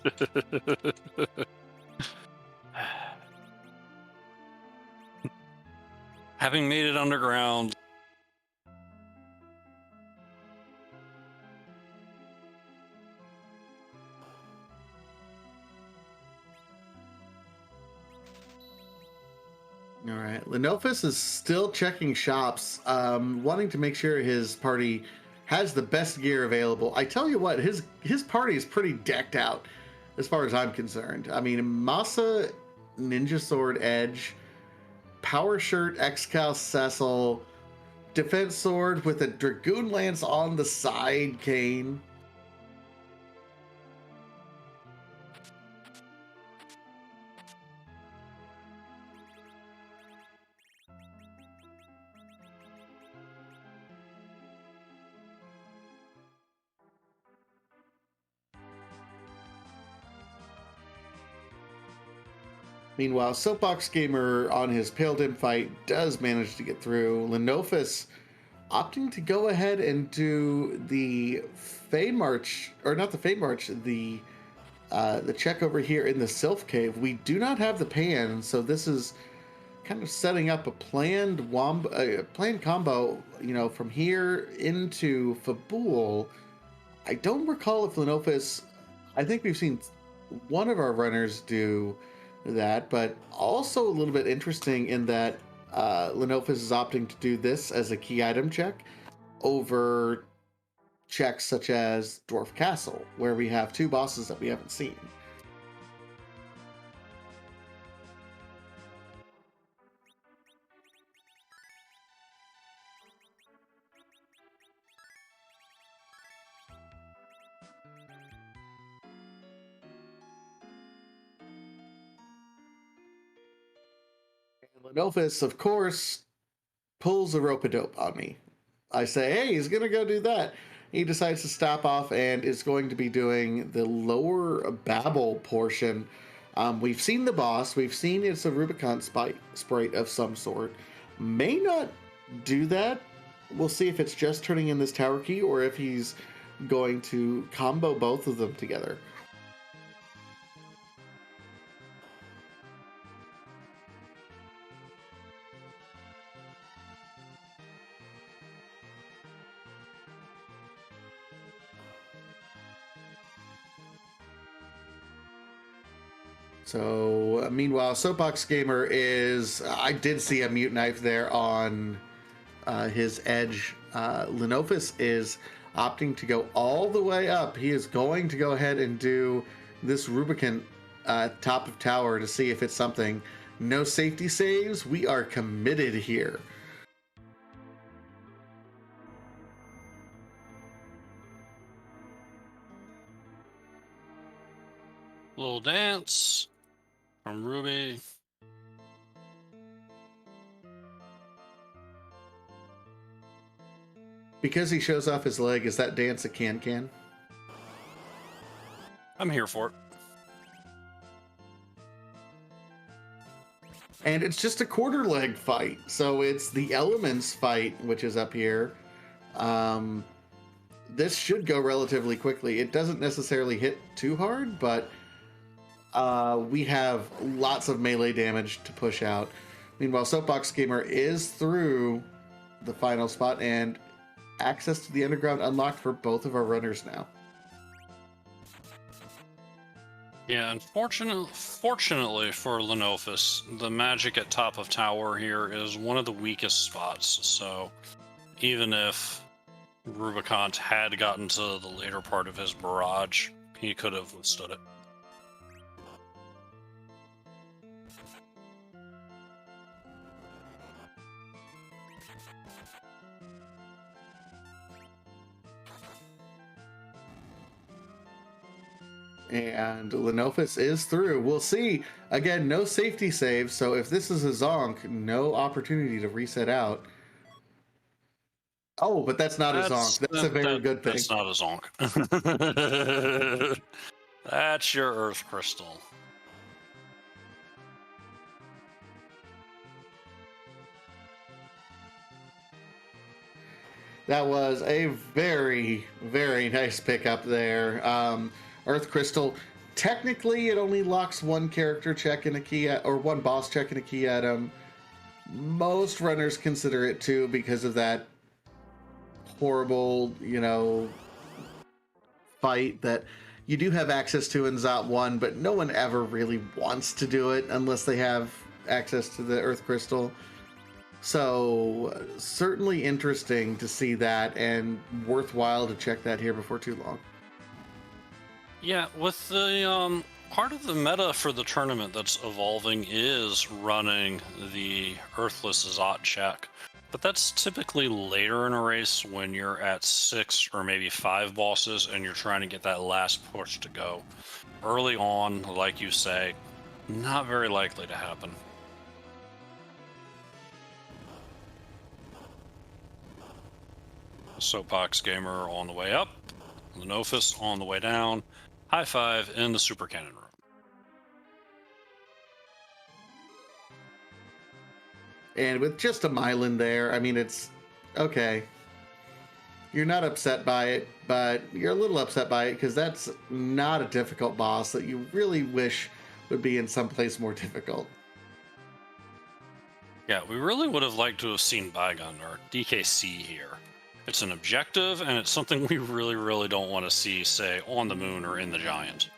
Having made it underground, All right. Lenophis is still checking shops, wanting to make sure his party has the best gear available. I tell you what, his party is pretty decked out as far as I'm concerned. I mean, Masa, Ninja Sword Edge, Power Shirt, X-Cal Cecil, Defense Sword with a Dragoon Lance on the side, Kane. Meanwhile, Soapbox Gamer on his Pale Dim fight does manage to get through. Lenophis opting to go ahead and do the Fade March, or not the Fade March, the check over here in the Sylph Cave. We do not have the pan, so this is kind of setting up a planned combo, from here into Fabul. I don't recall if Lenophis, I think we've seen one of our runners do that, but also a little bit interesting in that Lenophis is opting to do this as a key item check over checks such as Dwarf Castle, where we have two bosses that we haven't seen. Lenophis, of course, pulls a rope-a-dope on me. I say, hey, he's going to go do that. He decides to stop off and is going to be doing the lower Babel portion. We've seen the boss. We've seen it's a Rubicon sprite of some sort. May not do that. We'll see if it's just turning in this tower key or if he's going to combo both of them together. So meanwhile, Soapbox Gamer is. I did see a mute knife there on his edge. Lenophis is opting to go all the way up. He is going to go ahead and do this Rubicon top of tower to see if it's something. No safety saves. We are committed here. Little dance from Ruby. Because he shows off his leg, is that dance a can? I'm here for it. And it's just a quarter leg fight. So it's the elements fight, which is up here. This should go relatively quickly. It doesn't necessarily hit too hard, but we have lots of melee damage to push out. Meanwhile, Soapbox Gamer is through the final spot, and access to the underground unlocked for both of our runners now. Yeah, fortunately for Lenophis, the magic at top of tower here is one of the weakest spots. So even if Rubicon had gotten to the later part of his barrage, he could have withstood it. And Lenophis is through. We'll see. Again, no safety save, so if this is a zonk, no opportunity to reset out. Oh, but that's not a zonk. That's a very good thing. That's not a zonk. That's your Earth Crystal. That was a very, very nice pickup there. Earth Crystal, technically it only locks one character check in a key or one boss check in a key item. Most runners consider it two because of that horrible, fight that you do have access to in Zot 1, but no one ever really wants to do it unless they have access to the Earth Crystal. So certainly interesting to see that, and worthwhile to check that here before too long. Yeah, with the part of the meta for the tournament that's evolving is running the Earthless Zot check. But that's typically later in a race when you're at 6 or maybe 5 bosses and you're trying to get that last push to go. Early on, like you say, not very likely to happen. Soapbox Gamer on the way up, Lenophis on the way down, high five in the super cannon room. And with just a Mylan there, I mean, it's okay. You're not upset by it, but you're a little upset by it because that's not a difficult boss that you really wish would be in some place more difficult. Yeah, we really would have liked to have seen Bygone or DKC here. It's an objective, and it's something we really, really don't want to see, say, on the moon or in the Giant.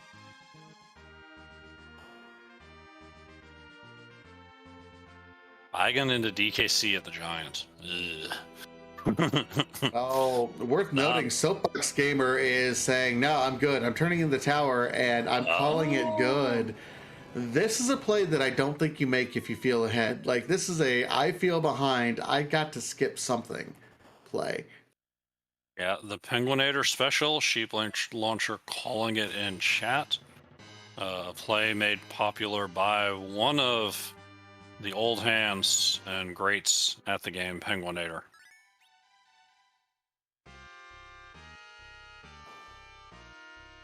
Bygone into DKC at the Giant. Oh, worth noting, Soapbox Gamer is saying, no, I'm good. I'm turning in the tower, and I'm calling it good. This is a play that I don't think you make if you feel ahead. Like, this is a I feel behind, I got to skip something play. Yeah, the Penguinator special, Sheep Launcher calling it in chat. A play made popular by one of the old hands and greats at the game, Penguinator.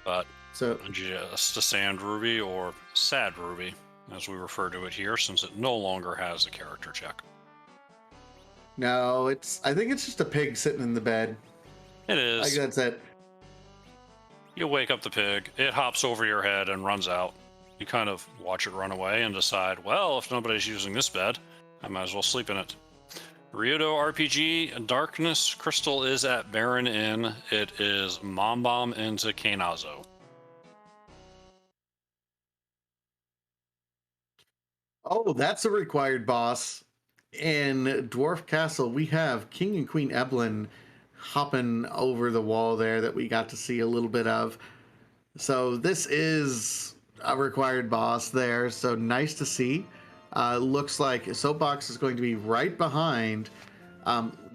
But So just a Sand Ruby, or Sad Ruby, as we refer to it here, since it no longer has a character check. no, I think it's just a pig sitting in the bed. It is. I think that's it. You wake up the pig, it hops over your head and runs out. You kind of watch it run away and decide, well, if nobody's using this bed, I might as well sleep in it. Ryudo RPG, Darkness Crystal is at Baron Inn. It is Mom Bomb into Kainazo. Oh, that's a required boss. In Dwarf Castle, we have King and Queen Eblin hopping over the wall there that we got to see a little bit of. So this is a required boss there. So nice to see. Looks like Soapbox is going to be right behind.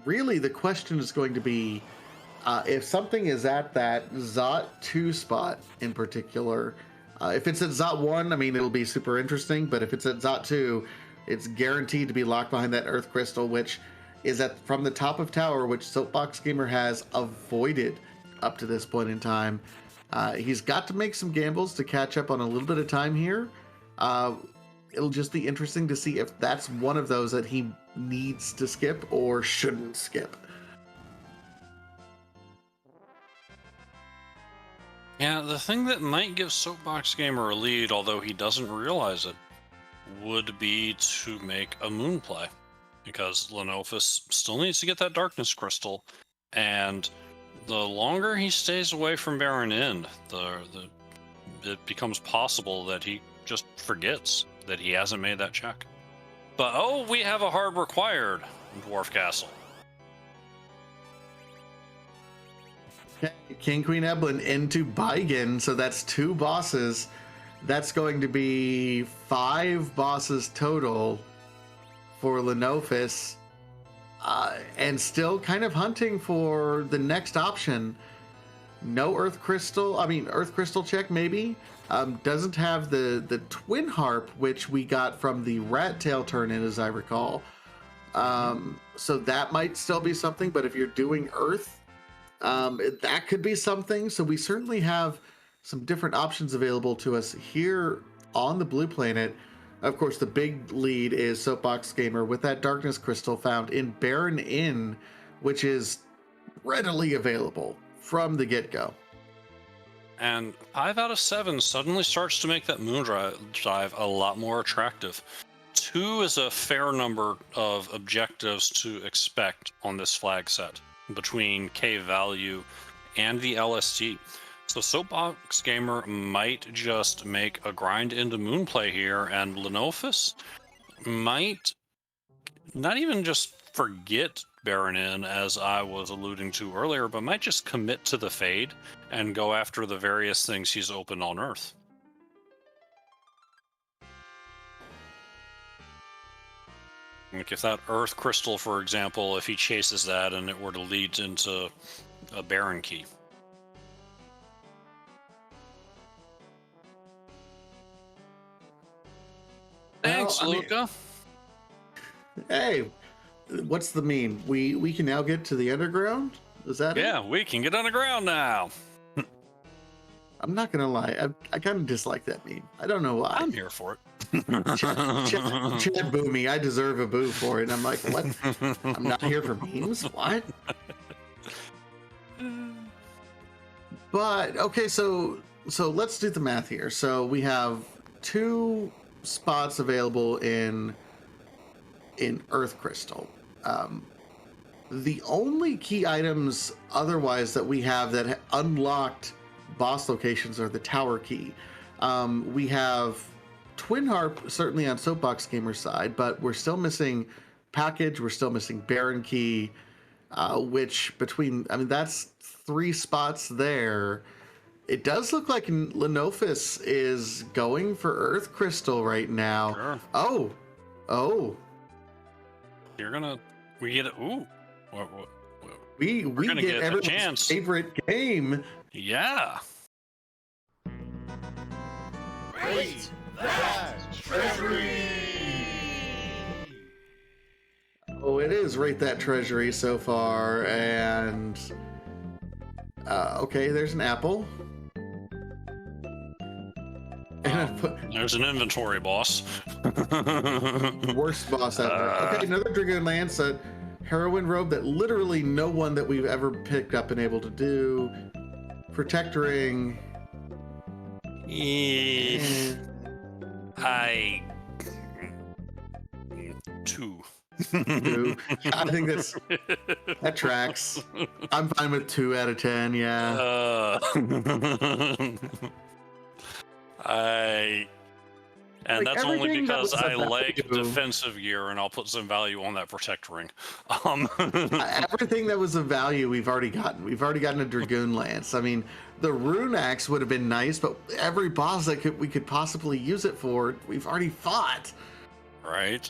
Really, the question is going to be if something is at that Zot 2 spot in particular. If it's at Zot 1, I mean, it'll be super interesting. But if it's at Zot 2, it's guaranteed to be locked behind that Earth Crystal, which is at from the top of tower, which Soapbox Gamer has avoided up to this point in time. He's got to make some gambles to catch up on a little bit of time here. It'll just be interesting to see if that's one of those that he needs to skip or shouldn't skip. Yeah, the thing that might give Soapbox Gamer a lead, although he doesn't realize it, would be to make a moon play. Because Lenophis still needs to get that darkness crystal, and the longer he stays away from Barren Inn, it becomes possible that he just forgets that he hasn't made that check. But oh, we have a hard required Dwarf Castle. Okay, King Queen Eblin into Baigen, so that's 2 bosses. That's going to be 5 bosses total for Lenophis, and still kind of hunting for the next option. No Earth Crystal, Earth Crystal check maybe. Doesn't have the Twin Harp, which we got from the Rat Tail turn-in, as I recall. So that might still be something, but if you're doing Earth, that could be something. So we certainly have some different options available to us here on the Blue Planet. Of course, the big lead is Soapbox Gamer with that Darkness Crystal found in Barren Inn, which is readily available from the get-go. And 5 out of 7 suddenly starts to make that moon dive a lot more attractive. 2 is a fair number of objectives to expect on this flag set between K value and the LST. So Soapbox Gamer might just make a grind into moon play here, and Lenophis might not even just forget Barren Inn, as I was alluding to earlier, but might just commit to the fade and go after the various things he's opened on Earth. Like if that Earth Crystal, for example, if he chases that and it were to lead into a Baron Key. Thanks, Luca. Hey, what's the meme? We can now get to the underground? Is that it? Yeah, we can get underground now. I'm not gonna lie, I kind of dislike that meme. I don't know why. I'm here for it. Chad boo me. I deserve a boo for it. And I'm like, what? I'm not here for memes? What? But okay, so let's do the math here. So we have 2 spots available in Earth Crystal. The only key items otherwise that we have that unlocked boss locations are the tower key. We have Twin Harp certainly on Soapbox Gamer's side, but we're still missing package. We're still missing Baron Key, which that's 3 spots there. It does look like Lenophis is going for Earth Crystal right now. Sure. Oh. We get it. Ooh. We get everyone's favorite game. Yeah. Raise that treasury! Oh, it is Rate That Treasury so far, and okay, there's an apple. There's an inventory boss. Worst boss ever. Okay, another Dragoon Lance, a heroine robe that literally no one that we've ever picked up been able to do. Protectoring. Two. I think that tracks. I'm fine with 2 out of 10. Yeah. And Like, that's only everything that because was I of like value- defensive gear, and I'll put some value on that protect ring. Everything that was of value, we've already gotten. We've already gotten a Dragoon Lance. I mean, the Rune Axe would have been nice, but every boss that we could possibly use it for, we've already fought. Right?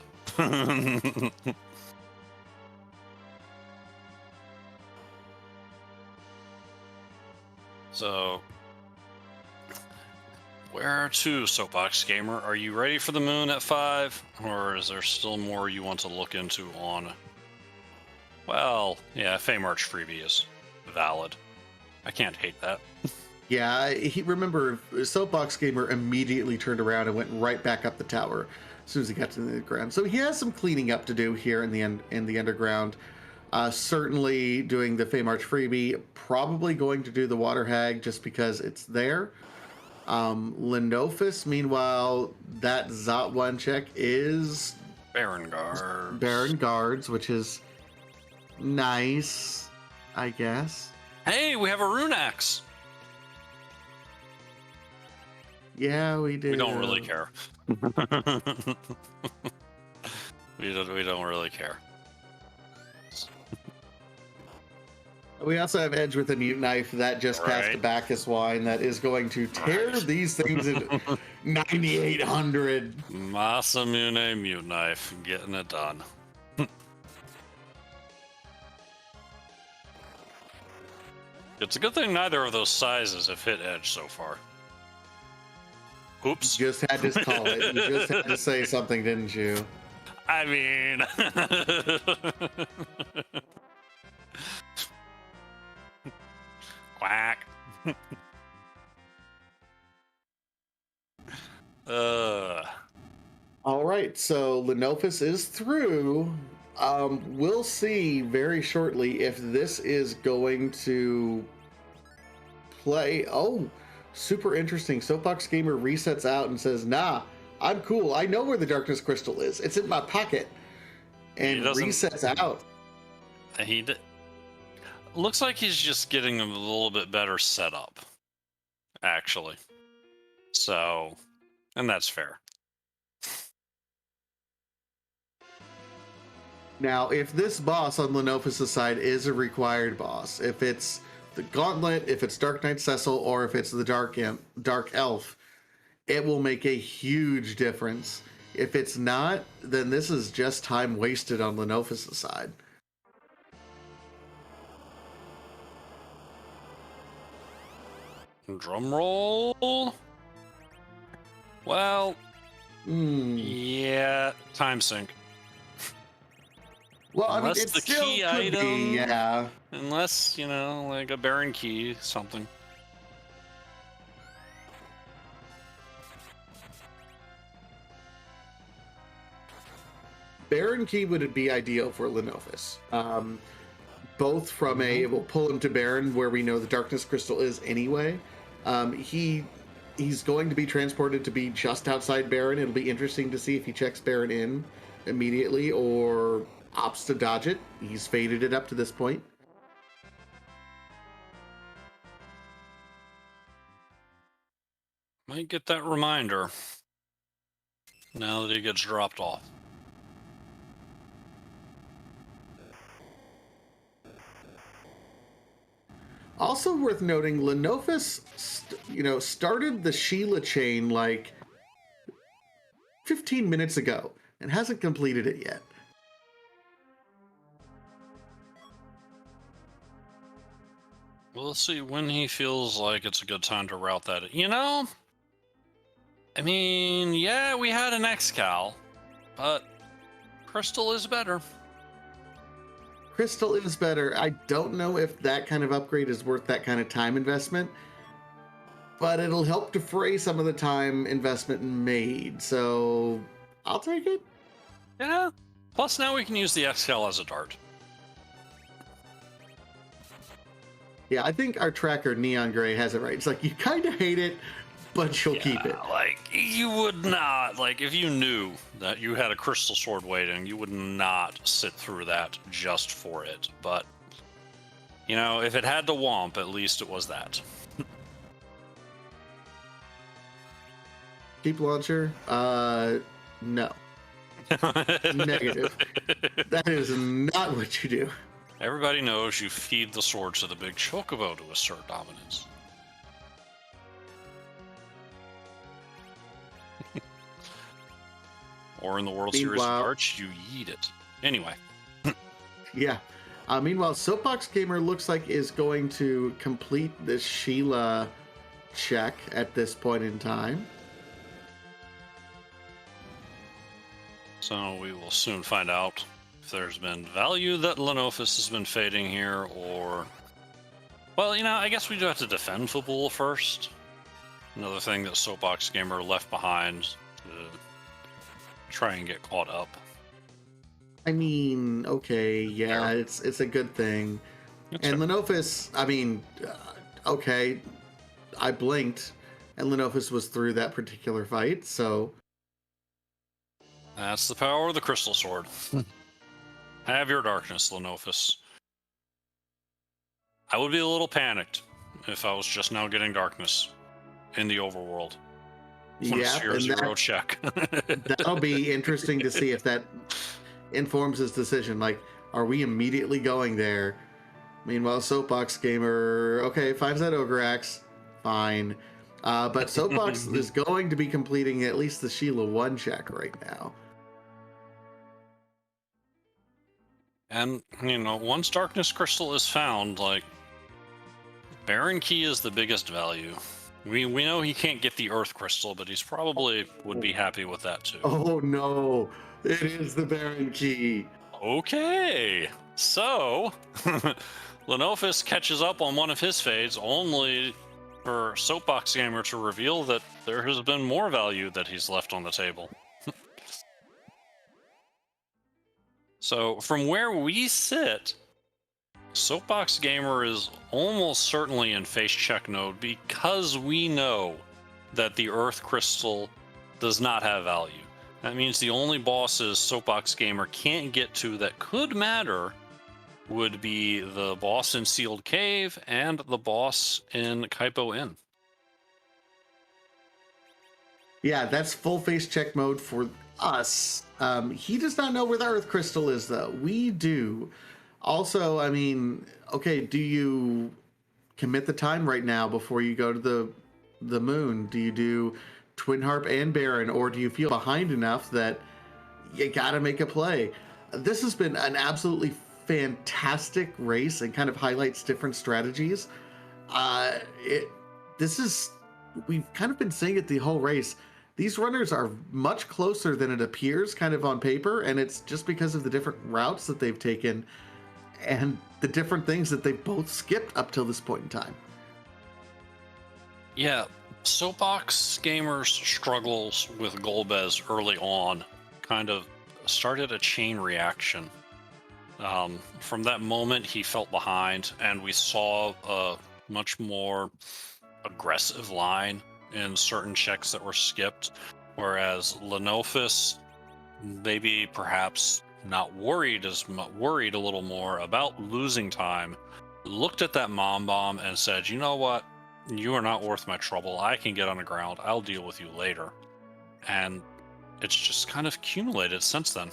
So, where to, Soapbox Gamer? Are you ready for the moon at 5? Or is there still more you want to look into on... Well, yeah, Feymarch freebie is valid. I can't hate that. Yeah, remember, Soapbox Gamer immediately turned around and went right back up the tower as soon as he got to the ground. So he has some cleaning up to do here in the underground. Certainly doing the Feymarch freebie, probably going to do the Water Hag just because it's there. Lenophis, meanwhile, that Zot 1 check is Baron Guards. Baron Guards, which is nice, I guess. Hey, we have a Rune Axe! Yeah, we do. We don't really care. we don't really care. We also have Edge with a Mute Knife that just passed the Right. Bacchus wine that is going to tear these things into 9,800. Masamune Mute Knife, getting it done. It's a good thing neither of those sizes have hit Edge so far. Oops. You just had to call it. You just had to say something, didn't you? I mean... Quack. All right, so Lenophis is through. We'll see very shortly if this is going to play. Oh, super interesting. Soapbox Gamer resets out and says, nah, I'm cool. I know where the Darkness Crystal is. It's in my pocket. And resets out. Looks like he's just getting a little bit better setup, actually. So, and that's fair. Now, if this boss on Lenophis' side is a required boss, if it's the Gauntlet, if it's Dark Knight Cecil, or if it's the Dark Elf, it will make a huge difference. If it's not, then this is just time wasted on Lenophis' side. Drum roll. Well, yeah, time sink. Well, Unless I mean, it the still key could item, be, yeah. Unless, you know, like a Baron key, something. Baron Key would be ideal for Lenophis. Both from it will pull him to Baron, where we know the Darkness Crystal is anyway. He's going to be transported to be just outside Baron. It'll be interesting to see if he checks Baron in immediately or opts to dodge it. He's faded it up to this point. Might get that reminder now that he gets dropped off. Also worth noting, Lenophis, started the Sheila chain like 15 minutes ago and hasn't completed it yet. We'll see when he feels like it's a good time to route that. You know, I mean, yeah, we had an Excal, but Crystal is better. Crystal is better. I don't know if that kind of upgrade is worth that kind of time investment, but it'll help defray some of the time investment made, so I'll take it. Yeah. Plus, now we can use the Excal as a dart. Yeah, I think our tracker, Neon Gray, has it right. It's like, you kind of hate it, but you'll keep it. Like, you would not, like, if you knew that you had a crystal sword waiting, you would not sit through that just for it. But, you know, if it had to womp, at least it was that. Keep launcher? No. Negative. That is not what you do. Everybody knows you feed the sword to the big chocobo to assert dominance. Or in the World Series of Meanwhile- Darts, you yeet it. Anyway. Yeah. Meanwhile, Soapbox Gamer looks like is going to complete this Sheila check at this point in time. So we will soon find out if there's been value that Lenophis has been fading here, or... Well, you know, I guess we do have to defend Fabul first. Another thing that Soapbox Gamer left behind to try and get caught up. I mean, okay, yeah, it's a good thing. And Lenophis, I mean, okay, I blinked, and Lenophis was through that particular fight, so... That's the power of the Crystal Sword. Have your darkness, Lenophis. I would be a little panicked if I was just now getting darkness in the overworld. Yeah, and zero check. that'll be interesting to see if that informs his decision. Like, are we immediately going there? Meanwhile, Soapbox Gamer, okay, finds that Ogre Axe, fine. But Soapbox is going to be completing at least the Sheila 1 check right now. And, you know, once Darkness Crystal is found, like, Baron Key is the biggest value. We know he can't get the Earth Crystal, but he's probably would be happy with that too. Oh no, it is the Baron Key. Okay, so Lenophis catches up on one of his fades, only for Soapbox Gamer to reveal that there has been more value that he's left on the table. So from where we sit, Soapbox Gamer is almost certainly in face check mode because we know that the Earth Crystal does not have value. That means the only bosses Soapbox Gamer can't get to that could matter would be the boss in Sealed Cave and the boss in Kaipo Inn. Yeah, that's full face check mode for us. He does not know where the Earth Crystal is, though. We do. Also, I mean, okay, do you commit the time right now before you go to the moon? Do you do Twin Harp and Baron, or do you feel behind enough that you gotta make a play? This has been an absolutely fantastic race and kind of highlights different strategies. We've kind of been saying it the whole race. These runners are much closer than it appears kind of on paper, and it's just because of the different routes that they've taken and the different things that they both skipped up till this point in time. Yeah, Soapbox Gamer's struggles with Golbez early on kind of started a chain reaction. From that moment, he felt behind, and we saw a much more aggressive line in certain checks that were skipped, whereas Lenophis, maybe perhaps not worried worried a little more about losing time, looked at that mom bomb and said, you know what, you are not worth my trouble. I can get on the ground. I'll deal with you later. And it's just kind of accumulated since then.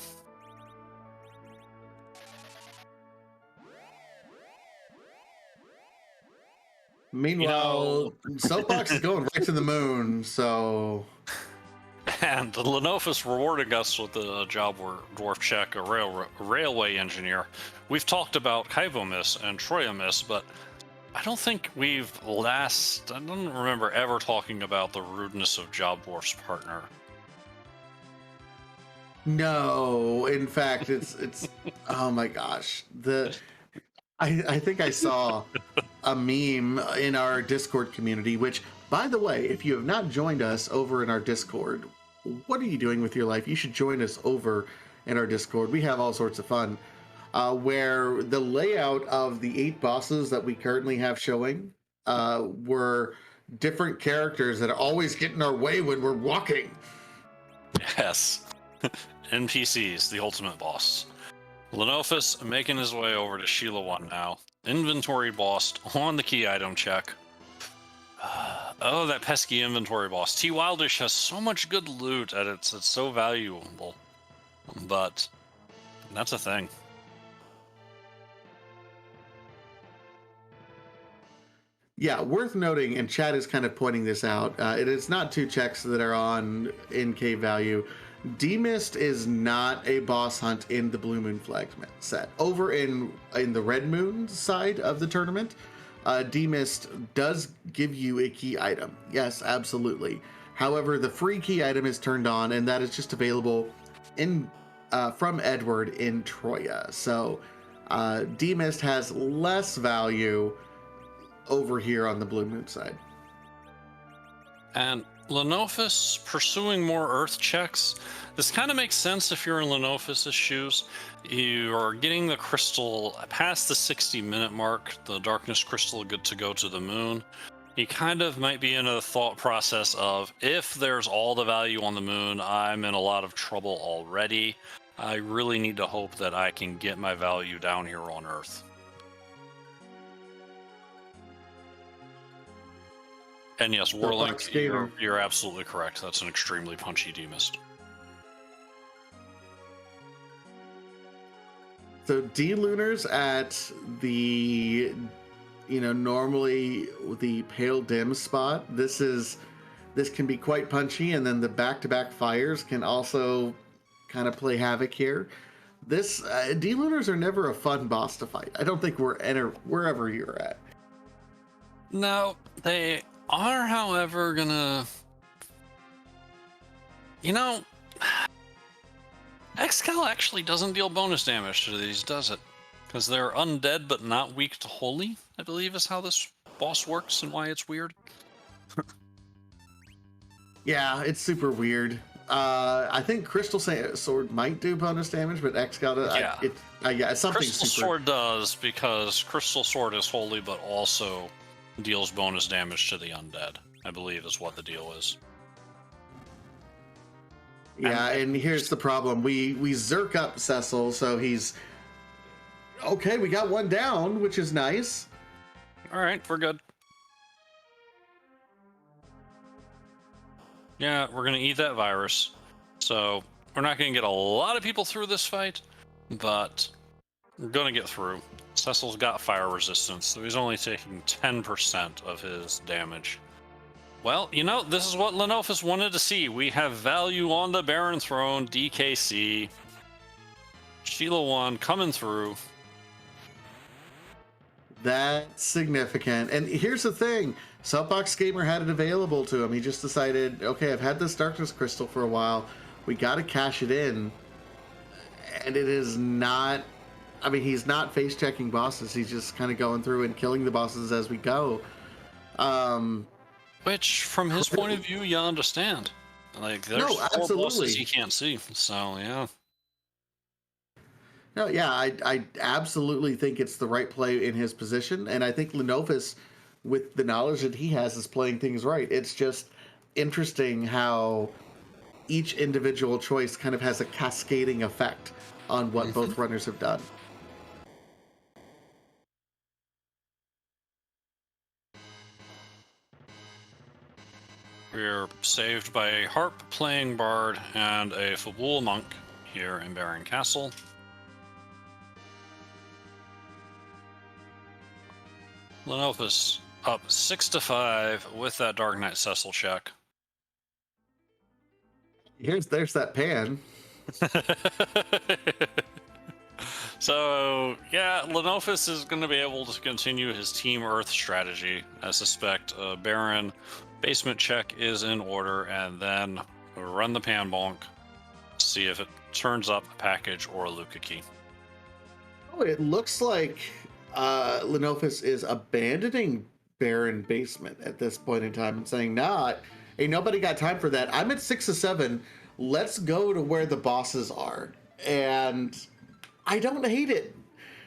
Meanwhile, Soapbox is going right to the moon, so... And Lenophis rewarding us with the job dwarf check, a railway engineer. We've talked about Kaivomis and Troyamis, but I don't think I don't remember ever talking about the rudeness of job dwarf's partner. No, in fact, it's oh my gosh. I think I saw a meme in our Discord community, which, by the way, if you have not joined us over in our Discord, what are you doing with your life? You should join us over in our Discord. We have all sorts of fun. Where the layout of the 8 bosses that we currently have showing were different characters that always get in our way when we're walking. Yes. NPCs, the ultimate boss. Lenophis making his way over to Sheila 1 now. Inventory bossed on the key item check. Oh, that pesky inventory boss. T Wildish has so much good loot, and it's so valuable. But that's a thing. Yeah, worth noting, and Chad is kind of pointing this out. It is not two checks that are on in cave value. Demist is not a boss hunt in the Blue Moon Flag set. Over in the Red Moon side of the tournament, Demist does give you a key item. Yes, absolutely. However, the free key item is turned on, and that is just available in from Edward in Troya. So Demist has less value over here on the Blue Moon side. And Lenophis pursuing more Earth checks. This kind of makes sense if you're in Lenophis's shoes. You are getting the crystal past the 60-minute mark, the darkness crystal good to go to the moon. You kind of might be in a thought process of, if there's all the value on the moon, I'm in a lot of trouble already. I really need to hope that I can get my value down here on Earth. And yes, Warlink, you're absolutely correct. That's an extremely punchy Demist. So D-Lunars at the, normally the pale dim spot, this can be quite punchy, and then the back-to-back fires can also kind of play havoc here. This D-Lunars are never a fun boss to fight. I don't think wherever you're at. No, they are, however, gonna... Excal actually doesn't deal bonus damage to these, does it? Because they're undead but not weak to holy, I believe is how this boss works and why it's weird. Yeah, it's super weird. I think Crystal Sword might do bonus damage, but Excal, it's something Crystal super... Sword does, because Crystal Sword is holy but also deals bonus damage to the undead, I believe is what the deal is. Yeah, and here's the problem. We zerk up Cecil, so he's... Okay, we got one down, which is nice. Alright, we're good. Yeah, we're gonna eat that virus. So, we're not gonna get a lot of people through this fight, but we're gonna get through. Cecil's got fire resistance, so he's only taking 10% of his damage. Well, this is what Lenophis wanted to see. We have value on the Baron Throne, DKC. Sheila 1 coming through. That's significant. And here's the thing. Soapboxgamer had it available to him. He just decided, okay, I've had this Darkness Crystal for a while. We got to cash it in. And it is not... I mean, he's not face-checking bosses. He's just kind of going through and killing the bosses as we go. Which, from his point of view, you understand. Like, there's four bosses he can't see, so, yeah. No, yeah, I absolutely think it's the right play in his position, and I think Lenophis, with the knowledge that he has, is playing things right. It's just interesting how each individual choice kind of has a cascading effect on what both runners have done. We're saved by a harp-playing bard and a Fabul monk here in Baron Castle. Lenophis up 6-5 with that Dark Knight Cecil check. There's that pan. So, yeah, Lenophis is going to be able to continue his Team Earth strategy. I suspect Baron basement check is in order, and then run the pan bonk, see if it turns up a package or a Luca key. Oh, it looks like Lenophis is abandoning Baron basement at this point in time and saying, nah, ain't nobody got time for that. I'm at 6-7. Let's go to where the bosses are. And I don't hate it.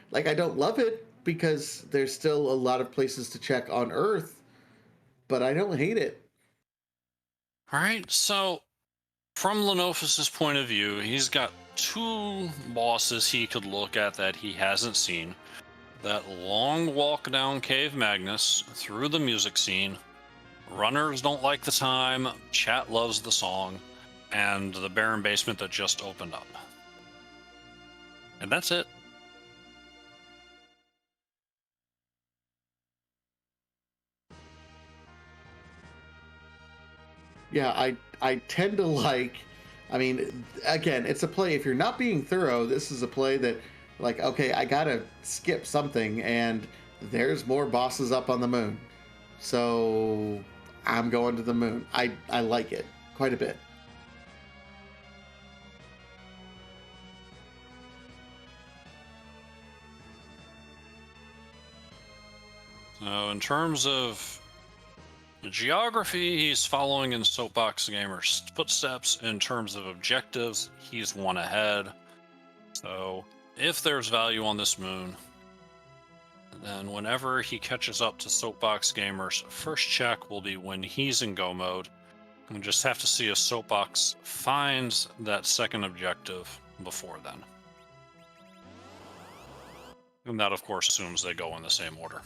Like, I don't love it because there's still a lot of places to check on Earth, but I don't hate it. All right, so from Lenophis's point of view, he's got two bosses he could look at that he hasn't seen. That long walk down Cave Magnus through the music scene, Runners don't like the time, chat loves the song, and the barren basement that just opened up. And that's it. Yeah, I tend to like. I mean, again, it's a play. If you're not being thorough, this is a play that, like, okay, I gotta skip something, and there's more bosses up on the moon, so I'm going to the moon. I like it quite a bit. So in terms of geography, he's following in Soapbox Gamer's footsteps. In terms of objectives, he's one ahead. So if there's value on this moon, then whenever he catches up to Soapbox Gamer's first check will be when he's in go mode. We just have to see if Soapbox finds that second objective before then. And that, of course, assumes they go in the same order.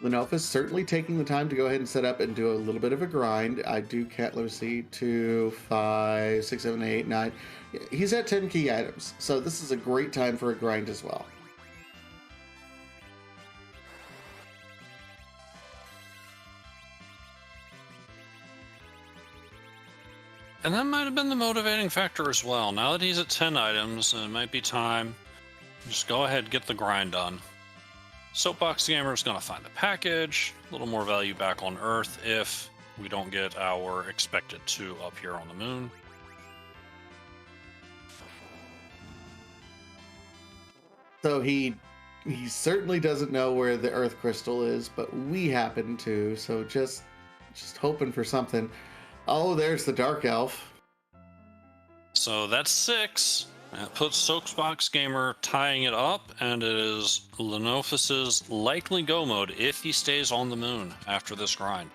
Lenophis certainly taking the time to go ahead and set up and do a little bit of a grind. I do let me see, 2, 5, 6, 7, 8, 9. He's at 10 key items, so this is a great time for a grind as well. And that might have been the motivating factor as well. Now that he's at 10 items, it might be time. Just go ahead, get the grind done. Soapbox Gamer is going to find the package, a little more value back on Earth if we don't get our expected 2 up here on the moon. So he certainly doesn't know where the Earth crystal is, but we happen to. So just hoping for something. Oh, there's the Dark Elf. So that's 6. That puts Soapbox Gamer tying it up, and it is Lenophis's likely go mode if he stays on the moon after this grind.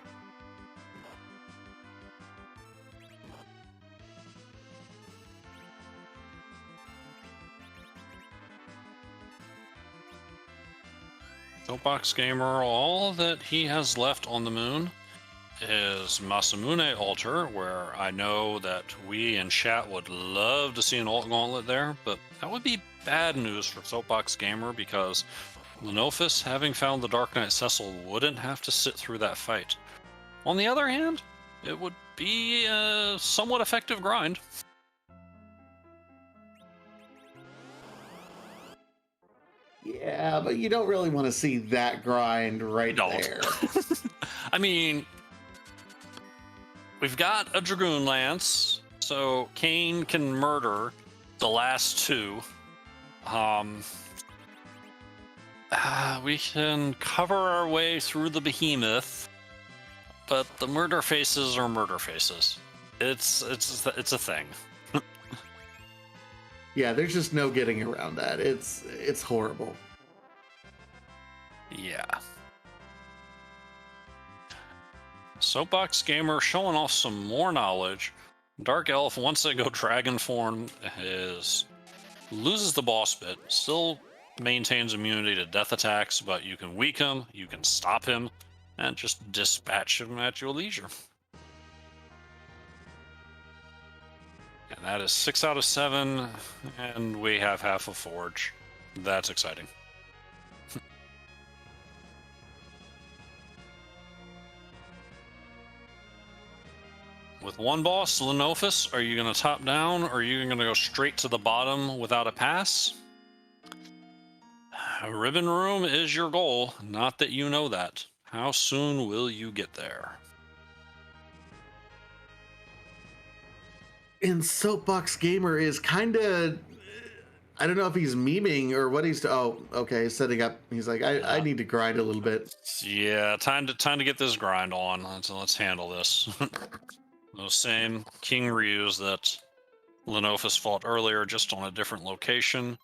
Soapbox Gamer, all that he has left on the moon is Masamune altar, where I know that we in chat would love to see an alt gauntlet there, but that would be bad news for Soapbox Gamer because Lenophis, having found the Dark Knight Cecil, wouldn't have to sit through that fight. On the other hand, it would be a somewhat effective grind. Yeah, but you don't really want to see that grind right there. I mean, we've got a Dragoon Lance, so Kane can murder the last 2. We can cover our way through the behemoth, but the murder faces are murder faces. It's a thing. Yeah, there's just no getting around that. It's horrible. Yeah. Soapbox Gamer showing off some more knowledge. Dark Elf, once they go Dragon form, loses the boss bit, still maintains immunity to death attacks, but you can weak him, you can stop him, and just dispatch him at your leisure. And that is 6 out of 7, and we have half a forge. That's exciting. With one boss, Lenophis, are you going to top down, or are you going to go straight to the bottom without a pass? Ribbon Room is your goal, not that you know that. How soon will you get there? And Soapbox Gamer is kind of, I don't know if he's memeing or what he's, oh, okay, setting up. He's like, I need to grind a little bit. Yeah, time to get this grind on. Let's handle this. Those same King Ryus that Lenophis fought earlier, just on a different location.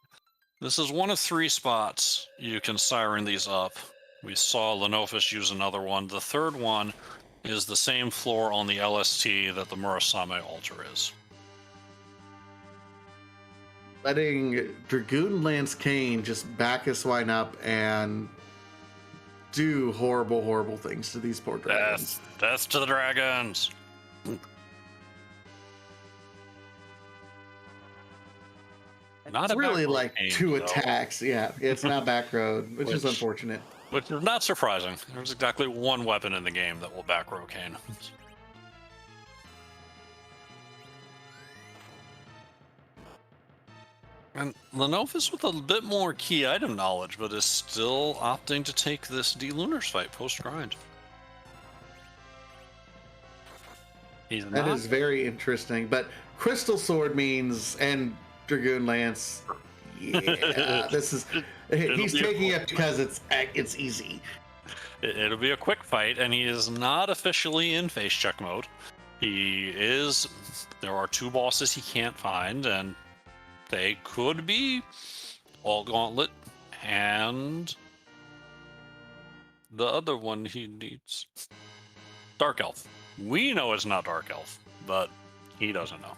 This is one of 3 spots you can siren these up. We saw Lenophis use another one. The third one is the same floor on the LST that the Murasame altar is. Letting Dragoon Lance Kane just back his swine up and do horrible, horrible things to these poor dragons. Death to the dragons. Not It's a really back row like game, 2 though, attacks. Yeah, it's not back road, which is Which- unfortunate. which is not surprising. There's exactly one weapon in the game that will back row cane. And Lenophis with a bit more key item knowledge, but is still opting to take this D-Lunars fight post-grind. He's That not... is very interesting. But Crystal Sword means, and Dragoon Lance, yeah, this is, he's be a taking cool it because it's easy. It'll be a quick fight, and he is not officially in face check mode. He is... There are 2 bosses he can't find, and they could be All Gauntlet and the other one he needs. Dark Elf. We know it's not Dark Elf, but he doesn't know.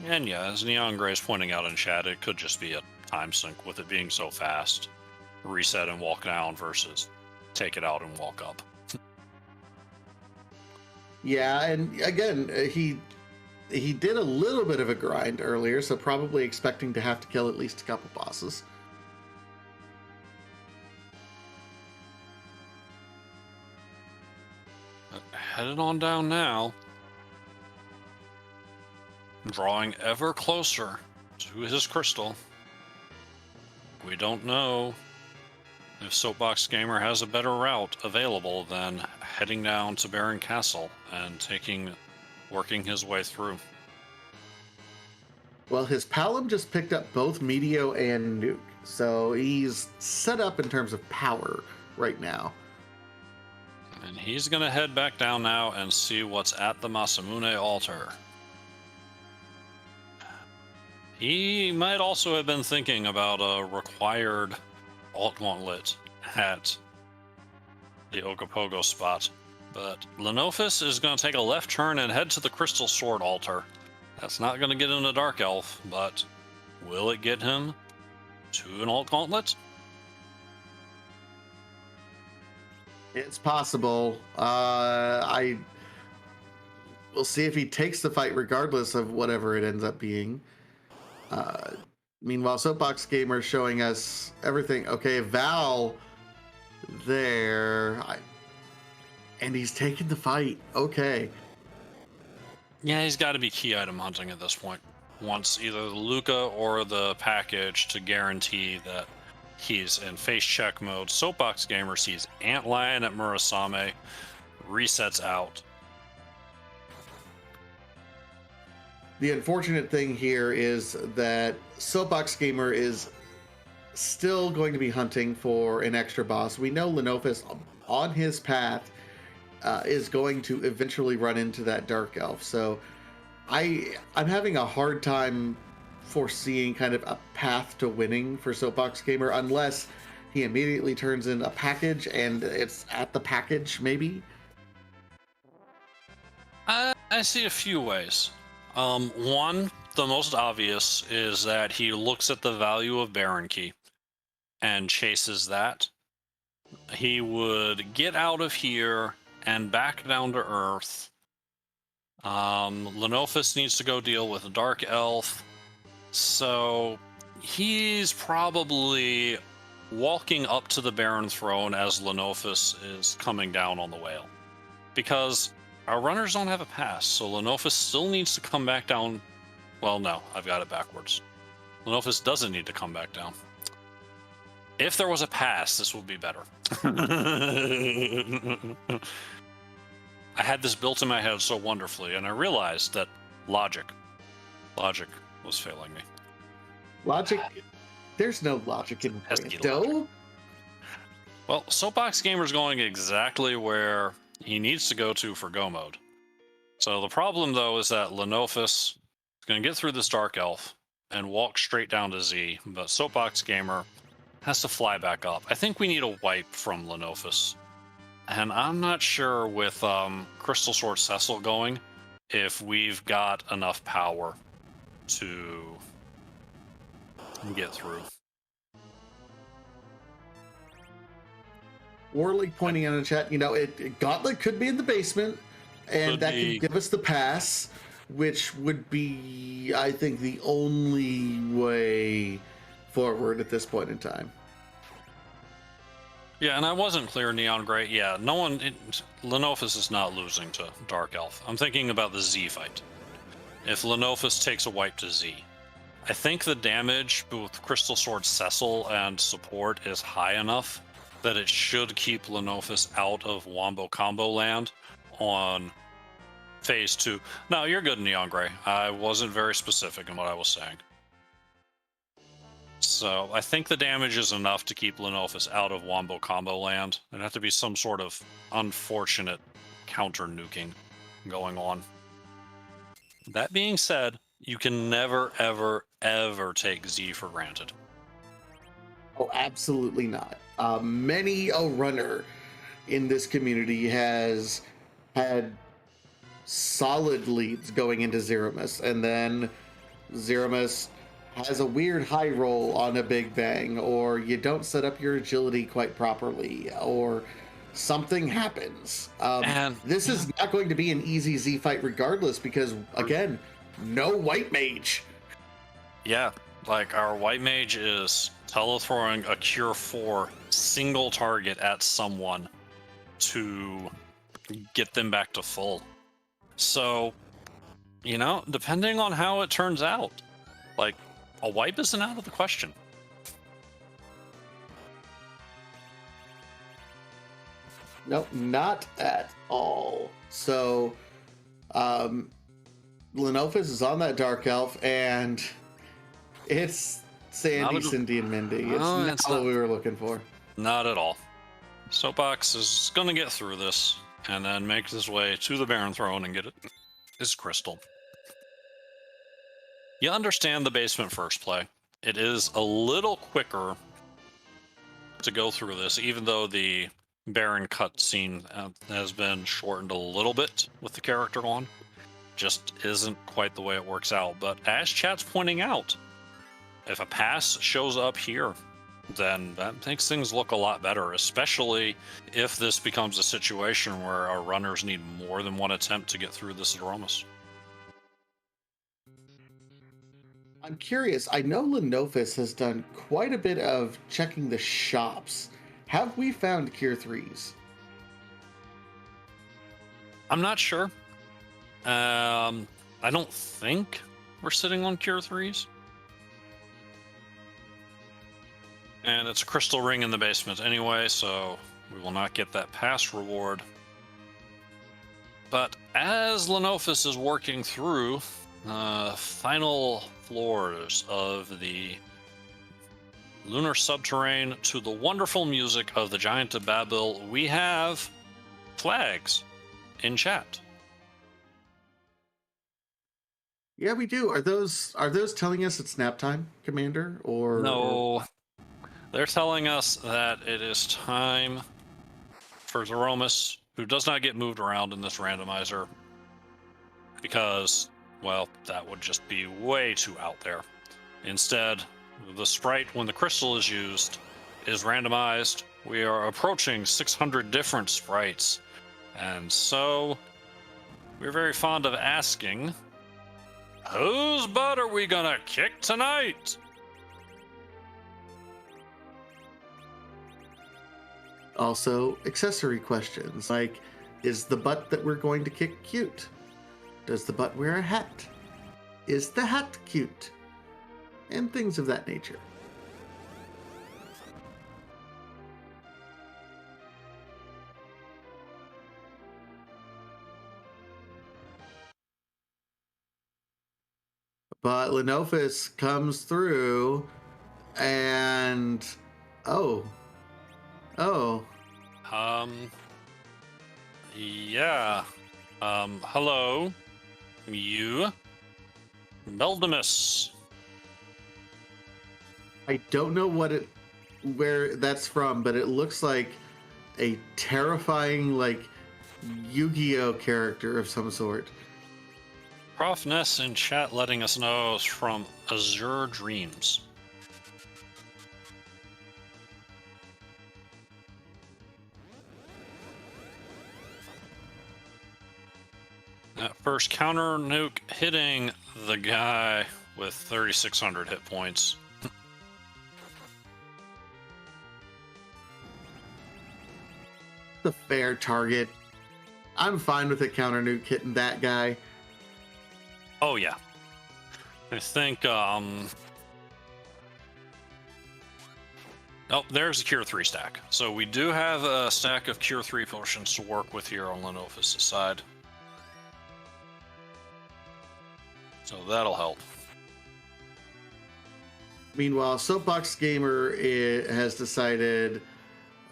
And yeah, as Neon Gray's pointing out in chat, it could just be a time sink with it being so fast. Reset and walk down versus take it out and walk up. Yeah, and again, he did a little bit of a grind earlier, so probably expecting to have to kill at least a couple bosses. Headed on down now. Drawing ever closer to his crystal. We don't know if Soapbox Gamer has a better route available than heading down to Baron Castle and working his way through. Well, his Palom just picked up both Meteo and Nuke, so he's set up in terms of power right now. And he's going to head back down now and see what's at the Masamune altar. He might also have been thinking about a required Alt Gauntlet at the Ogopogo spot. But Lenophis is going to take a left turn and head to the Crystal Sword altar. That's not going to get him to Dark Elf, but will it get him to an Alt Gauntlet? It's possible. We'll see if he takes the fight regardless of whatever it ends up being. Meanwhile, Soapbox Gamer showing us everything. Okay, Val there. And he's taking the fight. Okay. Yeah, he's got to be key item hunting at this point. Wants either the Luca or the package to guarantee that he's in face check mode. Soapbox Gamer sees Antlion at Murasame, resets out. The unfortunate thing here is that Soapbox Gamer is still going to be hunting for an extra boss. We know Lenophis on his path is going to eventually run into that Dark Elf. So I'm having a hard time foreseeing kind of a path to winning for Soapbox Gamer unless he immediately turns in a package and it's at the package, maybe. I see a few ways. One, the most obvious, is that he looks at the value of Baron Key and chases that. He would get out of here and back down to Earth. Lenophis needs to go deal with a Dark Elf. So he's probably walking up to the Baron Throne as Lenophis is coming down on the whale. Because our runners don't have a pass, so Lenophis still needs to come back down. Well, no, I've got it backwards. Lenophis doesn't need to come back down. If there was a pass, this would be better. I had this built in my head so wonderfully, and I realized that logic was failing me. Logic? There's no logic in Brando. Well, Soapbox Gamer's going exactly where he needs to go to for go mode. So the problem, though, is that Lenophis is going to get through this Dark Elf and walk straight down to Z, but Soapbox Gamer has to fly back up. I think we need a wipe from Lenophis. And I'm not sure with Crystal Sword Cecil going, if we've got enough power to get through. Warley pointing out in the chat, Gauntlet could be in the basement, and Could that be. could give us the pass, which would be, I think, the only way forward at this point in time. Yeah, and I wasn't clear, Neon Gray. Yeah, Lenophis is not losing to Dark Elf. I'm thinking about the Z fight. If Lenophis takes a wipe to Z, I think the damage with Crystal Sword Cecil and support is high enough that it should keep Lenophis out of Wombo Combo land on phase 2. No, you're good, Neon Gray. I wasn't very specific in what I was saying. So I think the damage is enough to keep Lenophis out of Wombo Combo land. There'd have to be some sort of unfortunate counter nuking going on. That being said, you can never, ever, ever take Z for granted. Oh, absolutely not. Many a runner in this community has had solid leads going into Zemus, and then Zemus has a weird high roll on a Big Bang, or you don't set up your agility quite properly, or something happens. And this is not going to be an easy Z fight regardless, because, again, no white mage. Yeah, like our white mage is throwing a Cure 4 single target at someone to get them back to full. So, depending on how it turns out, like, a wipe isn't out of the question. Nope, not at all. So, Lenophis is on that Dark Elf, and it's Sandy, Cindy, and Mindy. It's not what we were looking for. Not at all. Soapbox is going to get through this, and then make his way to the Baron Throne and get his crystal. You understand the basement first play. It is a little quicker to go through this, even though the Baron cutscene has been shortened a little bit with the character on. Just isn't quite the way it works out. But as chat's pointing out, if a pass shows up here, then that makes things look a lot better, especially if this becomes a situation where our runners need more than one attempt to get through this Zemus. I'm curious. I know Lenophis has done quite a bit of checking the shops. Have we found Cure 3s? I'm not sure. I don't think we're sitting on Cure 3s. And it's a crystal ring in the basement anyway, so we will not get that pass reward. But as Lenophis is working through final floors of the lunar subterrane to the wonderful music of the Giant of Babel, we have flags in chat. Yeah, we do. Are those telling us it's nap time, Commander? Or no, they're telling us that it is time for Zemus, who does not get moved around in this randomizer, because, well, that would just be way too out there. Instead, the sprite, when the crystal is used, is randomized. We are approaching 600 different sprites, and so we're very fond of asking, whose butt are we gonna kick tonight? Also, accessory questions like, is the butt that we're going to kick cute? Does the butt wear a hat? Is the hat cute? And things of that nature. But Lenophis comes through and Yeah. Hello. You. Beldemus. I don't know where that's from, but it looks like a terrifying, like, Yu-Gi-Oh character of some sort. Prof Ness in chat letting us know is from Azure Dreams. That first counter nuke hitting the guy with 3,600 hit points. The fair target. I'm fine with a counter nuke hitting that guy. Oh yeah. I think oh, there's a Cure 3 stack. So we do have a stack of Cure 3 potions to work with here on Lenophis' side. So that'll help. Meanwhile, Soapbox Gamer has decided,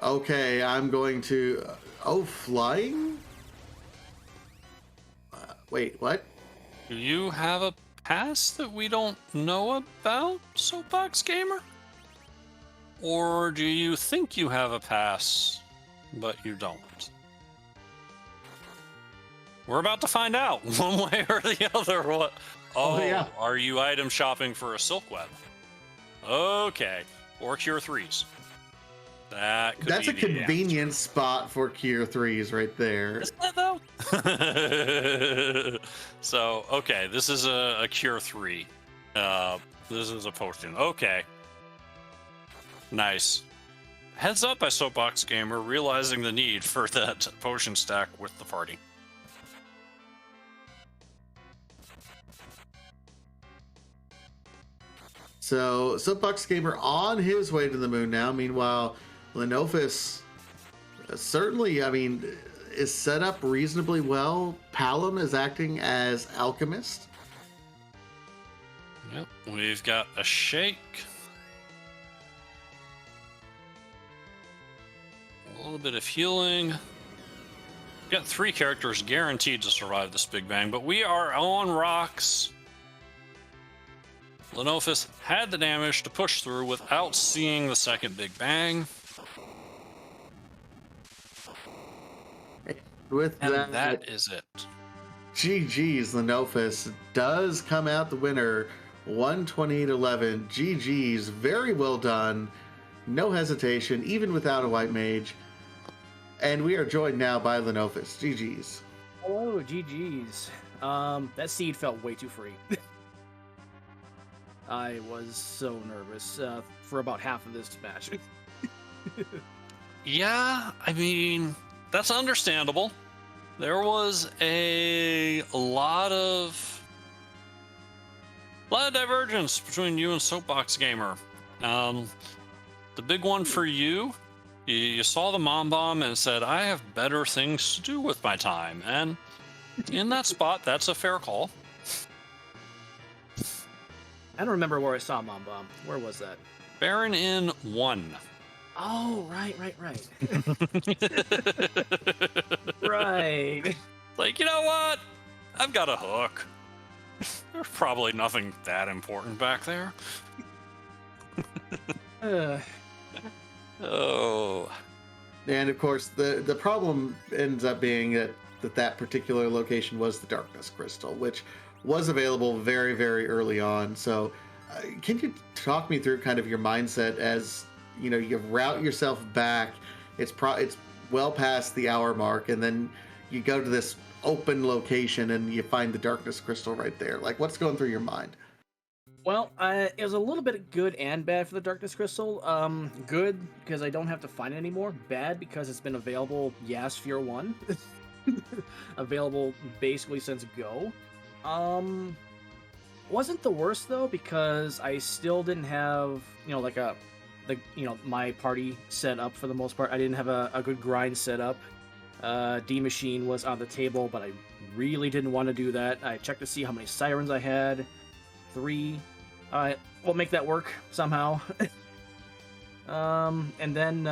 okay, I'm going to... Oh, flying? Wait, what? Do you have a pass that we don't know about, Soapbox Gamer? Or do you think you have a pass, but you don't? We're about to find out, one way or the other. What? Oh, yeah. Are you item shopping for a Silk Web? Okay. Or Cure 3s. That's a convenient spot for Cure 3s right there. Isn't that though? So, okay, this is a Cure 3. This is a potion. Okay. Nice. Heads up by Soapbox Gamer, realizing the need for that potion stack with the party. So, Soapbox Gamer on his way to the moon now. Meanwhile, Lenophis certainly, I mean, is set up reasonably well. Palom is acting as alchemist. Yep, we've got a shake. A little bit of healing. We've got 3 characters guaranteed to survive this Big Bang, but we are on rocks. Lenophis had the damage to push through without seeing the second Big Bang. With And that is it. GG's Lenophis does come out the winner, 128-11. GG's, very well done. No hesitation, even without a white mage. And we are joined now by Lenophis. GG's. Hello, GG's. That seed felt way too free. I was so nervous for about half of this match. Yeah, I mean, that's understandable. There was a lot of divergence between you and Soapbox Gamer. The big one for you, you saw the Mom Bomb and said, I have better things to do with my time. And in that spot, that's a fair call. I don't remember where I saw Mom Bomb. Where was that? Baron in 1. Oh, right. Right. Like, you know what? I've got a hook. There's probably nothing that important back there. Oh. And of course, the problem ends up being that particular location was the Darkness Crystal, which was available very, very early on. So can you talk me through kind of your mindset as, you know, you route yourself back, it's well past the hour mark, and then you go to this open location and you find the Darkness Crystal right there. Like, what's going through your mind? Well, it was a little bit good and bad for the Darkness Crystal. Good, because I don't have to find it anymore. Bad, because it's been available, Sphere 1. Available basically since Go. Wasn't the worst, though, because I still didn't have, you know, my party set up for the most part. I didn't have a good grind set up. D-Machine was on the table, but I really didn't want to do that. I checked to see how many Sirens I had. 3. Alright, we'll make that work somehow. And then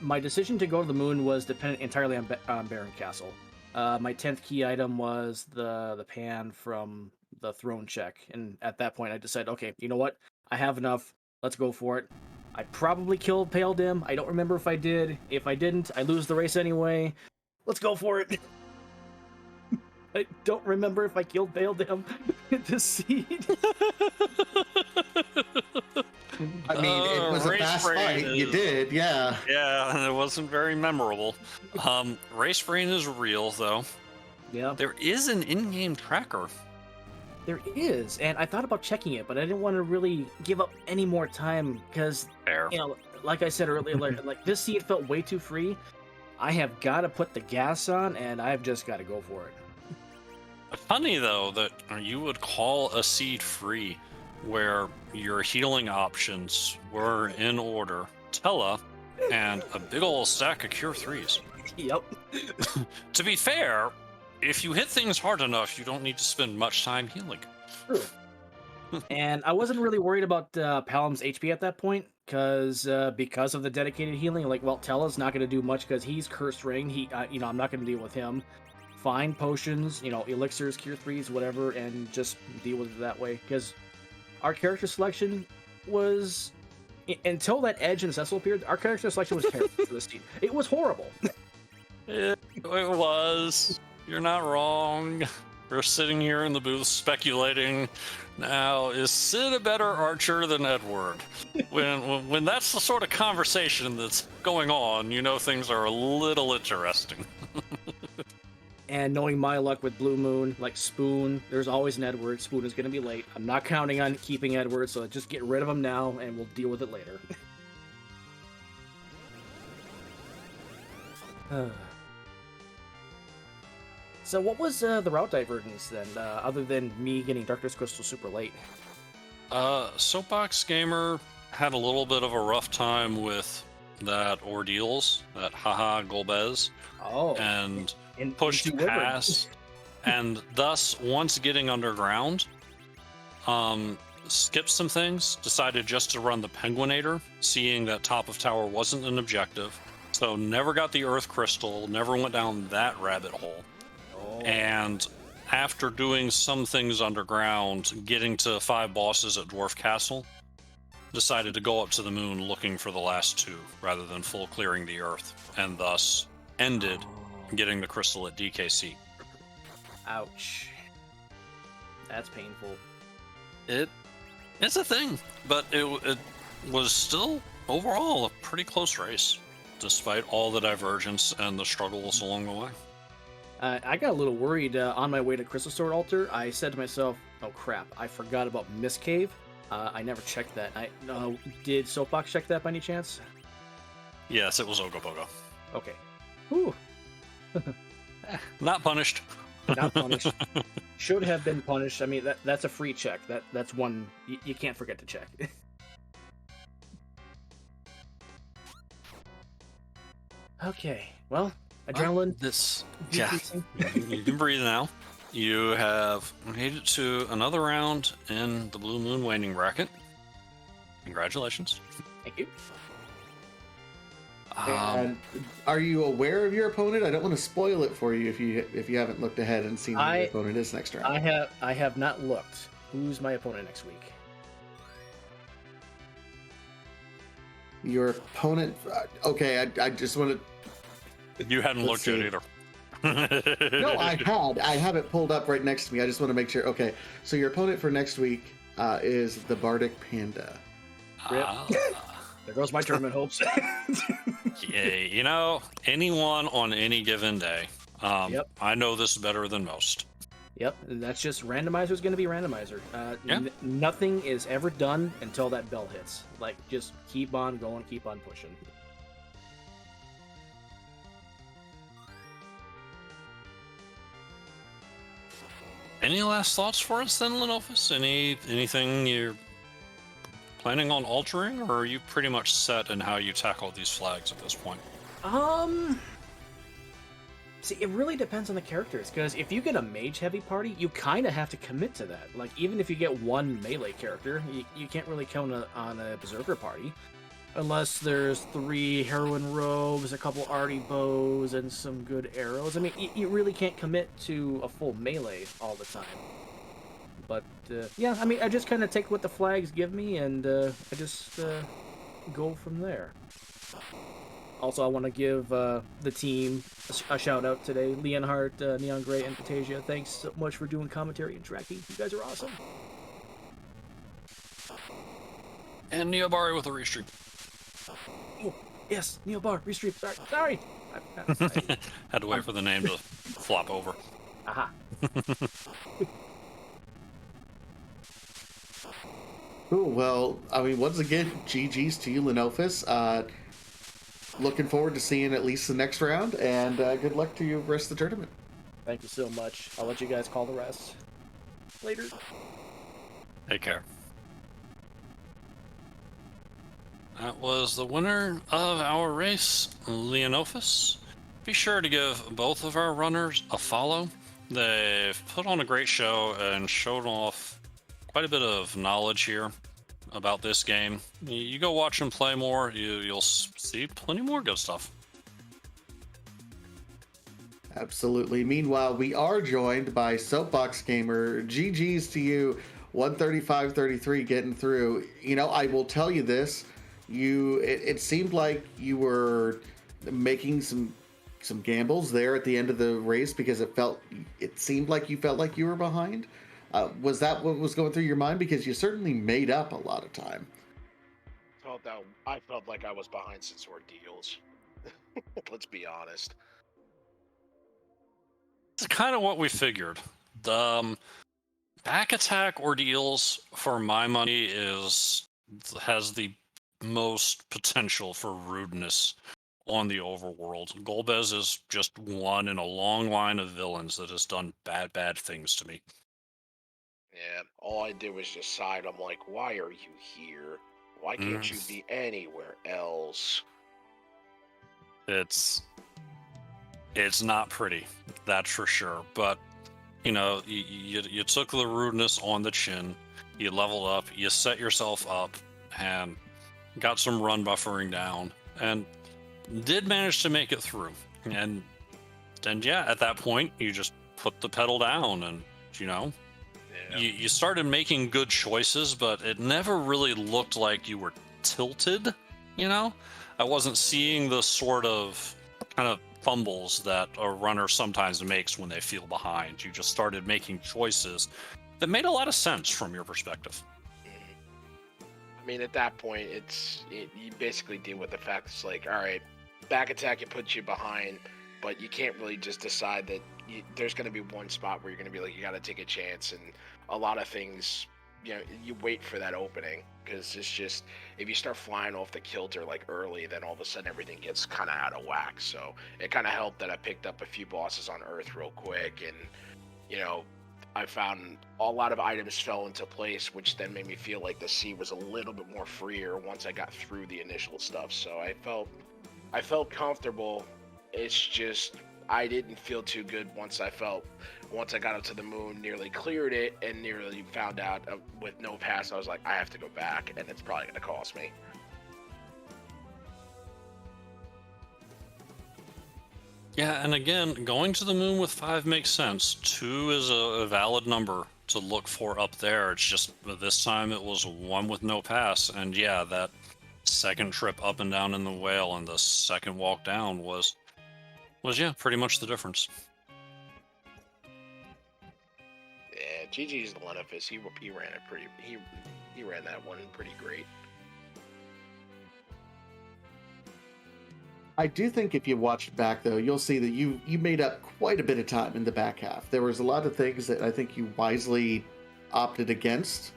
my decision to go to the moon was dependent entirely on Baron Castle. My 10th key item was the pan from the throne check, and at that point I decided, okay, you know what? I have enough. Let's go for it. I probably killed Pale Dim. I don't remember if I did. If I didn't, I lose the race anyway. Let's go for it. I don't remember if I killed Baildam this seed. I mean, it was a Race fast Brain fight. You is- did, yeah. Yeah, and it wasn't very memorable. Race Brain is real, though. Yeah, There is an in-game tracker. there is, and I thought about checking it, but I didn't want to really give up any more time because, There. you know, like I said earlier, like this seed felt way too free. I have got to put the gas on, and I've just got to go for it. Funny, though, that you would call a seed free where your healing options were in order. Tella and a big ol' stack of Cure 3s. Yep. To be fair, if you hit things hard enough, you don't need to spend much time healing. True. And I wasn't really worried about Palom's HP at that point, because of the dedicated healing. Like, well, Tella's not going to do much because he's cursed ring. I'm not going to deal with him. Find potions, elixirs, cure 3s, whatever, and just deal with it that way. Because our character selection was, until that Edge and Cecil appeared, our character selection was terrible for this team. It was horrible. It was. You're not wrong. We're sitting here in the booth speculating. Now, is Sid a better archer than Edward? When that's the sort of conversation that's going on, things are a little interesting. And knowing my luck with Blue Moon, like Spoon, there's always an Edward. Spoon is going to be late. I'm not counting on keeping Edward, so just get rid of him now, and we'll deal with it later. So what was the route divergence then, other than me getting Darkness Crystal super late? Soapbox Gamer had a little bit of a rough time with that ordeals, that haha Golbez, Oh, and and pushed into Wyvern. past, and thus, once getting underground, skipped some things, decided just to run the Penguinator, seeing that top of tower wasn't an objective, so never got the Earth Crystal, never went down that rabbit hole. Oh. And after doing some things underground, getting to 5 bosses at Dwarf Castle, decided to go up to the moon looking for the last 2 rather than full clearing the Earth, and thus ended getting the crystal at DKC. Ouch. That's painful. It's a thing, but it was still overall a pretty close race, despite all the divergence and the struggles along the way. I got a little worried on my way to Crystal Sword Altar. I said to myself, oh crap, I forgot about Mist Cave. I never checked that. Did Soapbox check that by any chance? Yes, it was Ogopogo. Okay. Whew. Not punished. Not punished. Should have been punished. I mean, that's a free check. That's one you can't forget to check. Okay. Well, adrenaline. Yeah. You can breathe now. You have made it to another round in the Blue Moon Waning bracket. Congratulations. Thank you. And are you aware of your opponent? I don't want to spoil it for you if you haven't looked ahead and seen who your opponent is next round. I have not looked. Who's my opponent next week? Your opponent. Okay, I just want to. You hadn't Let's looked yet either. No, I have it pulled up right next to me. I just want to make sure. Okay, so your opponent for next week is the Bardic Panda. There goes my tournament hopes. Yeah, anyone on any given day. Yep. I know this better than most. Yep, that's just randomizer's going to be randomizer. Yeah. Nothing is ever done until that bell hits. Like, just keep on going, keep on pushing. Any last thoughts for us then, Lenophis? Anything you're planning on altering, or are you pretty much set in how you tackle these flags at this point? See, it really depends on the characters, because if you get a mage-heavy party, you kind of have to commit to that. Like, even if you get one melee character, you can't really count on a berserker party. Unless there's 3 heroine rogues, a couple arty bows, and some good arrows. I mean, you really can't commit to a full melee all the time. But, yeah, I mean, I just kind of take what the flags give me, and I just go from there. Also, I want to give the team a shout out today. Leonhardt, Neon Gray, and Patasia. Thanks so much for doing commentary and tracking. You guys are awesome. And Neobari with a restream. Oh, yes, Neil Bar, restream. Sorry. Had to wait for the name to flop over. Aha. Cool. Well, I mean, once again, GG's to you, Lenophis. Looking forward to seeing at least the next round, and good luck to you the rest of the tournament. Thank you so much. I'll let you guys call the rest later. Take care. That was the winner of our race, Lenophis. Be sure to give both of our runners a follow. They've put on a great show and showed off quite a bit of knowledge here about this game. You go watch them play more, you'll see plenty more good stuff. Absolutely. Meanwhile, we are joined by Soapbox Gamer. GG's to you, 135.33 getting through. You know, I will tell you this. It seemed like you were making some gambles there at the end of the race because it seemed like you felt like you were behind. Was that what was going through your mind? Because you certainly made up a lot of time. I felt like I was behind since ordeals. Let's be honest. It's kind of what we figured. The back attack ordeals, for my money, has the most potential for rudeness on the overworld. Golbez is just one in a long line of villains that has done bad things to me. Yeah, all I did was just sighed. I'm like, why are you here? Why can't you be anywhere else? It's not pretty, that's for sure. But you know, you took the rudeness on the chin. You leveled up. You set yourself up and got some run buffering down, and did manage to make it through. And yeah, at that point, you just put the pedal down, and you know. Yeah. You started making good choices, but it never really looked like you were tilted, you know? I wasn't seeing the sort of kind of fumbles that a runner sometimes makes when they feel behind. You just started making choices that made a lot of sense from your perspective. I mean, at that point, you basically deal with the fact it's like, all right, back attack, it puts you behind, but you can't really just decide that there's going to be one spot where you're going to be like, you got to take a chance, and a lot of things, you know, you wait for that opening, because it's just, if you start flying off the kilter like early, then all of a sudden everything gets kind of out of whack. So it kind of helped that I picked up a few bosses on Earth real quick, and you know, I found a lot of items fell into place, which then made me feel like the sea was a little bit more freer once I got through the initial stuff. So I felt comfortable. It's just I didn't feel too good once I got up to the moon, nearly cleared it, and nearly found out with no pass. I was like, I have to go back, and it's probably going to cost me. Yeah, and again, going to the moon with 5 makes sense. 2 is a valid number to look for up there. It's just this time it was 1 with no pass, and yeah, that second trip up and down in the whale and the second walk down was yeah, pretty much the difference. Yeah, GG's Lenophis. He ran it pretty. He ran that one pretty great. I do think if you watch it back, though, you'll see that you made up quite a bit of time in the back half. There was a lot of things that I think you wisely opted against.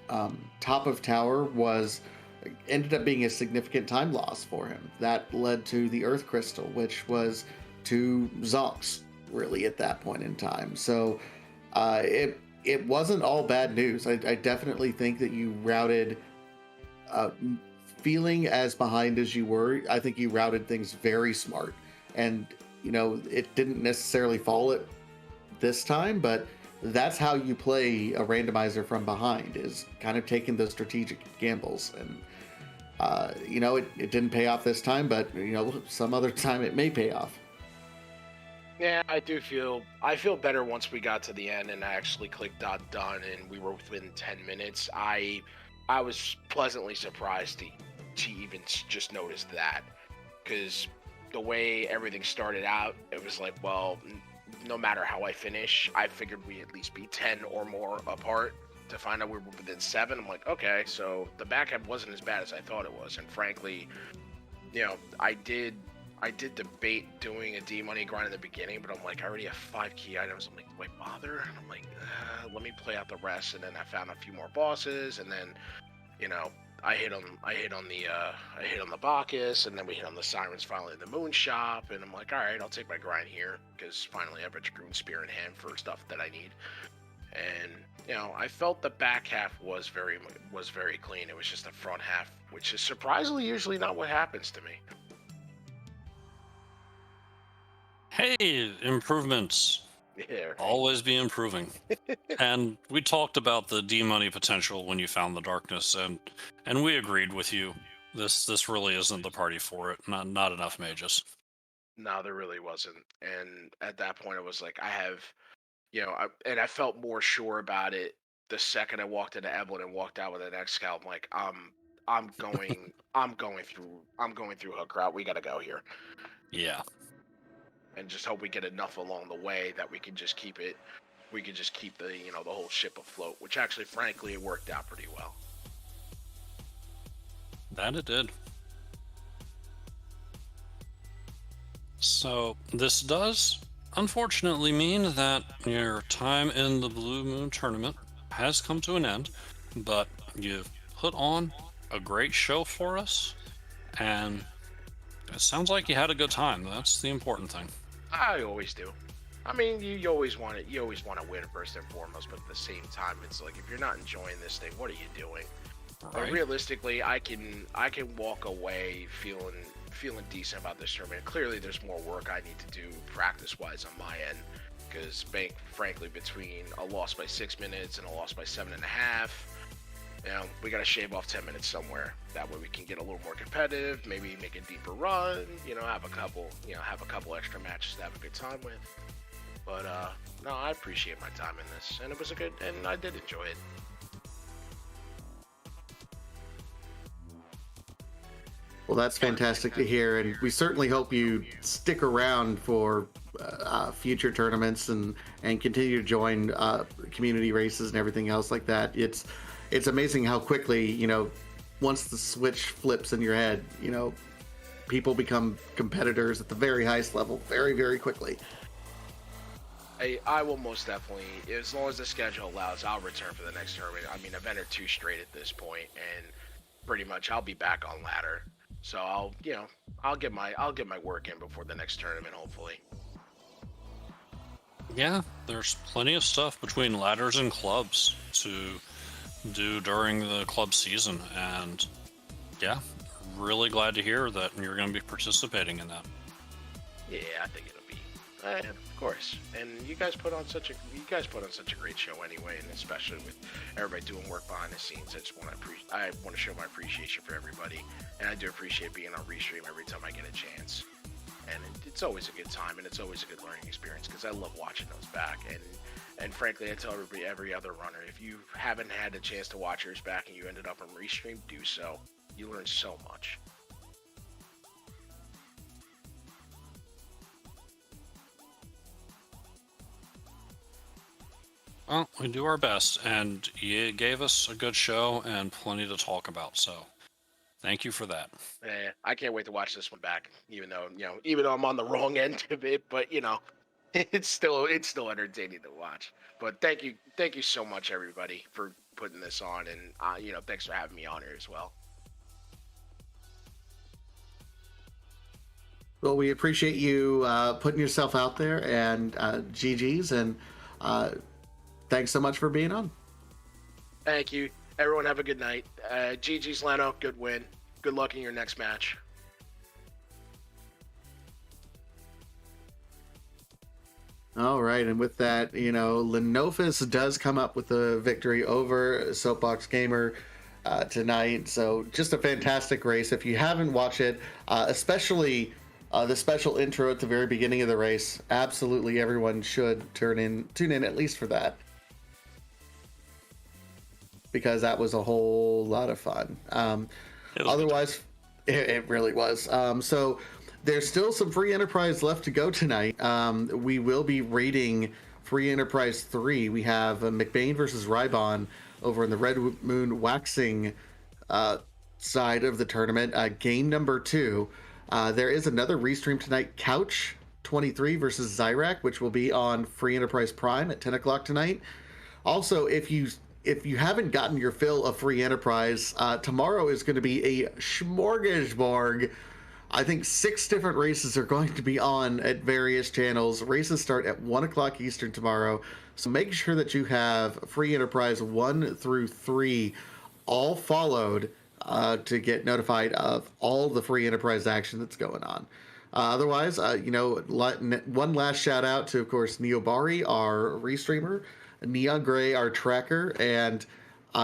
Top of tower ended up being a significant time loss for him. That led to the Earth Crystal, which was 2 zonks, really, at that point in time. So it wasn't all bad news. I definitely think that you routed... feeling as behind as you were, I think you routed things very smart. And, you know, it didn't necessarily fall at this time, but that's how you play a randomizer from behind, is kind of taking those strategic gambles. And, you know, it didn't pay off this time, but, you know, some other time it may pay off. Yeah, I feel better once we got to the end and I actually clicked done and we were within 10 minutes. I was pleasantly surprised to even just notice that, because the way everything started out, it was like, well, no matter how I finish, I figured we at least be 10 or more apart. To find out we were within 7, I'm like, okay, so the back half wasn't as bad as I thought it was. And frankly, I did debate doing a D-Money grind in the beginning, but I'm like, I already have 5 key items. I'm like, do I bother? And I'm like, let me play out the rest. And then I found a few more bosses, and then, I hit on the Bacchus, and then we hit on the Sirens finally in the Moon Shop, and I'm like, all right, I'll take my grind here because finally I have a Dragoon Spear in hand for stuff that I need. And I felt the back half was very clean. It was just the front half, which is surprisingly usually not what happens to me. Hey, improvements. Yeah, right. Always be improving. And we talked about the D-Money potential when you found the darkness, and we agreed with you. This really isn't the party for it. Not enough mages. No, there really wasn't. And at that point, it was like I have, and I felt more sure about it the second I walked into Evelyn and walked out with an Excal. I'm like, I'm going through Hook Route. We got to go here. Yeah. And just hope we get enough along the way that we can just keep the the whole ship afloat, which actually, frankly, it worked out pretty well. That it did. So this does unfortunately mean that your time in the Blue Moon tournament has come to an end, but you've put on a great show for us, and it sounds like you had a good time. That's the important thing. I always do. I mean, you always want it. You always want to win first and foremost, but at the same time, it's like if you're not enjoying this thing, what are you doing? Right? But realistically, I can walk away feeling decent about this tournament. Clearly, there's more work I need to do practice-wise on my end, because frankly, between a loss by 6 minutes and a loss by 7.5, we got to shave off 10 minutes somewhere. That way we can get a little more competitive, maybe make a deeper run, have a couple extra matches to have a good time with. But no, I appreciate my time in this, and and I did enjoy it. Well, that's fantastic to hear, and we certainly hope you stick around for future tournaments and continue to join community races and everything else like that. It's amazing how quickly, once the switch flips in your head, people become competitors at the very highest level very, very quickly. I will most definitely, as long as the schedule allows, I'll return for the next tournament. I mean, I've entered 2 straight at this point, and pretty much I'll be back on ladder. So I'll get my work in before the next tournament, hopefully. Yeah, there's plenty of stuff between ladders and clubs to do during the club season, and yeah, really glad to hear that you're going to be participating in that. Yeah, I think it'll be, of course. And you guys put on such a great show anyway, and especially with everybody doing work behind the scenes. I want to show my appreciation for everybody, and I do appreciate being on Restream every time I get a chance. And it's always a good time, and it's always a good learning experience because I love watching those back. And frankly, I tell every other runner, if you haven't had a chance to watch yours back and you ended up on Restream, do so. You learn so much. Well, we do our best, and you gave us a good show and plenty to talk about, so thank you for that. I can't wait to watch this one back, even though I'm on the wrong end of it, but it's still entertaining to watch. But thank you so much, everybody, for putting this on, and thanks for having me on here as well. Well, we appreciate you putting yourself out there, and GG's, and thanks so much for being on. Thank you. Everyone have a good night. GG's, Leno. Good win. Good luck in your next match. All right, and with that, Lenophis does come up with a victory over Soapbox Gamer tonight. So just a fantastic race. If you haven't watched it, especially the special intro at the very beginning of the race, absolutely everyone should tune in at least for that, because that was a whole lot of fun. Otherwise, it really was. So There's still some free enterprise left to go tonight. We will be rating free enterprise 3. We have McBain versus Rybon over in the Red Moon Waxing side of the tournament. Game number 2. There is another restream tonight, Couch 23 versus Zyrak, which will be on Free Enterprise Prime at 10 o'clock tonight. Also, if you haven't gotten your fill of Free Enterprise, tomorrow is going to be a smorgasbord. I think 6 different races are going to be on at various channels. Races start at 1 o'clock Eastern tomorrow, so make sure that you have Free Enterprise 1 through 3 all followed to get notified of all the Free Enterprise action that's going on. Otherwise, one last shout out to, of course, Neobari, our restreamer, Neon Gray, our tracker, and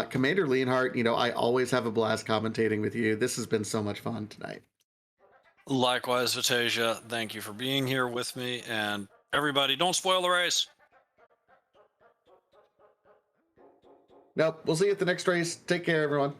Commander Leonhardt. I always have a blast commentating with you. This has been so much fun tonight. Likewise, Vitasia, thank you for being here with me. And everybody, don't spoil the race. Nope, we'll see you at the next race. Take care, everyone.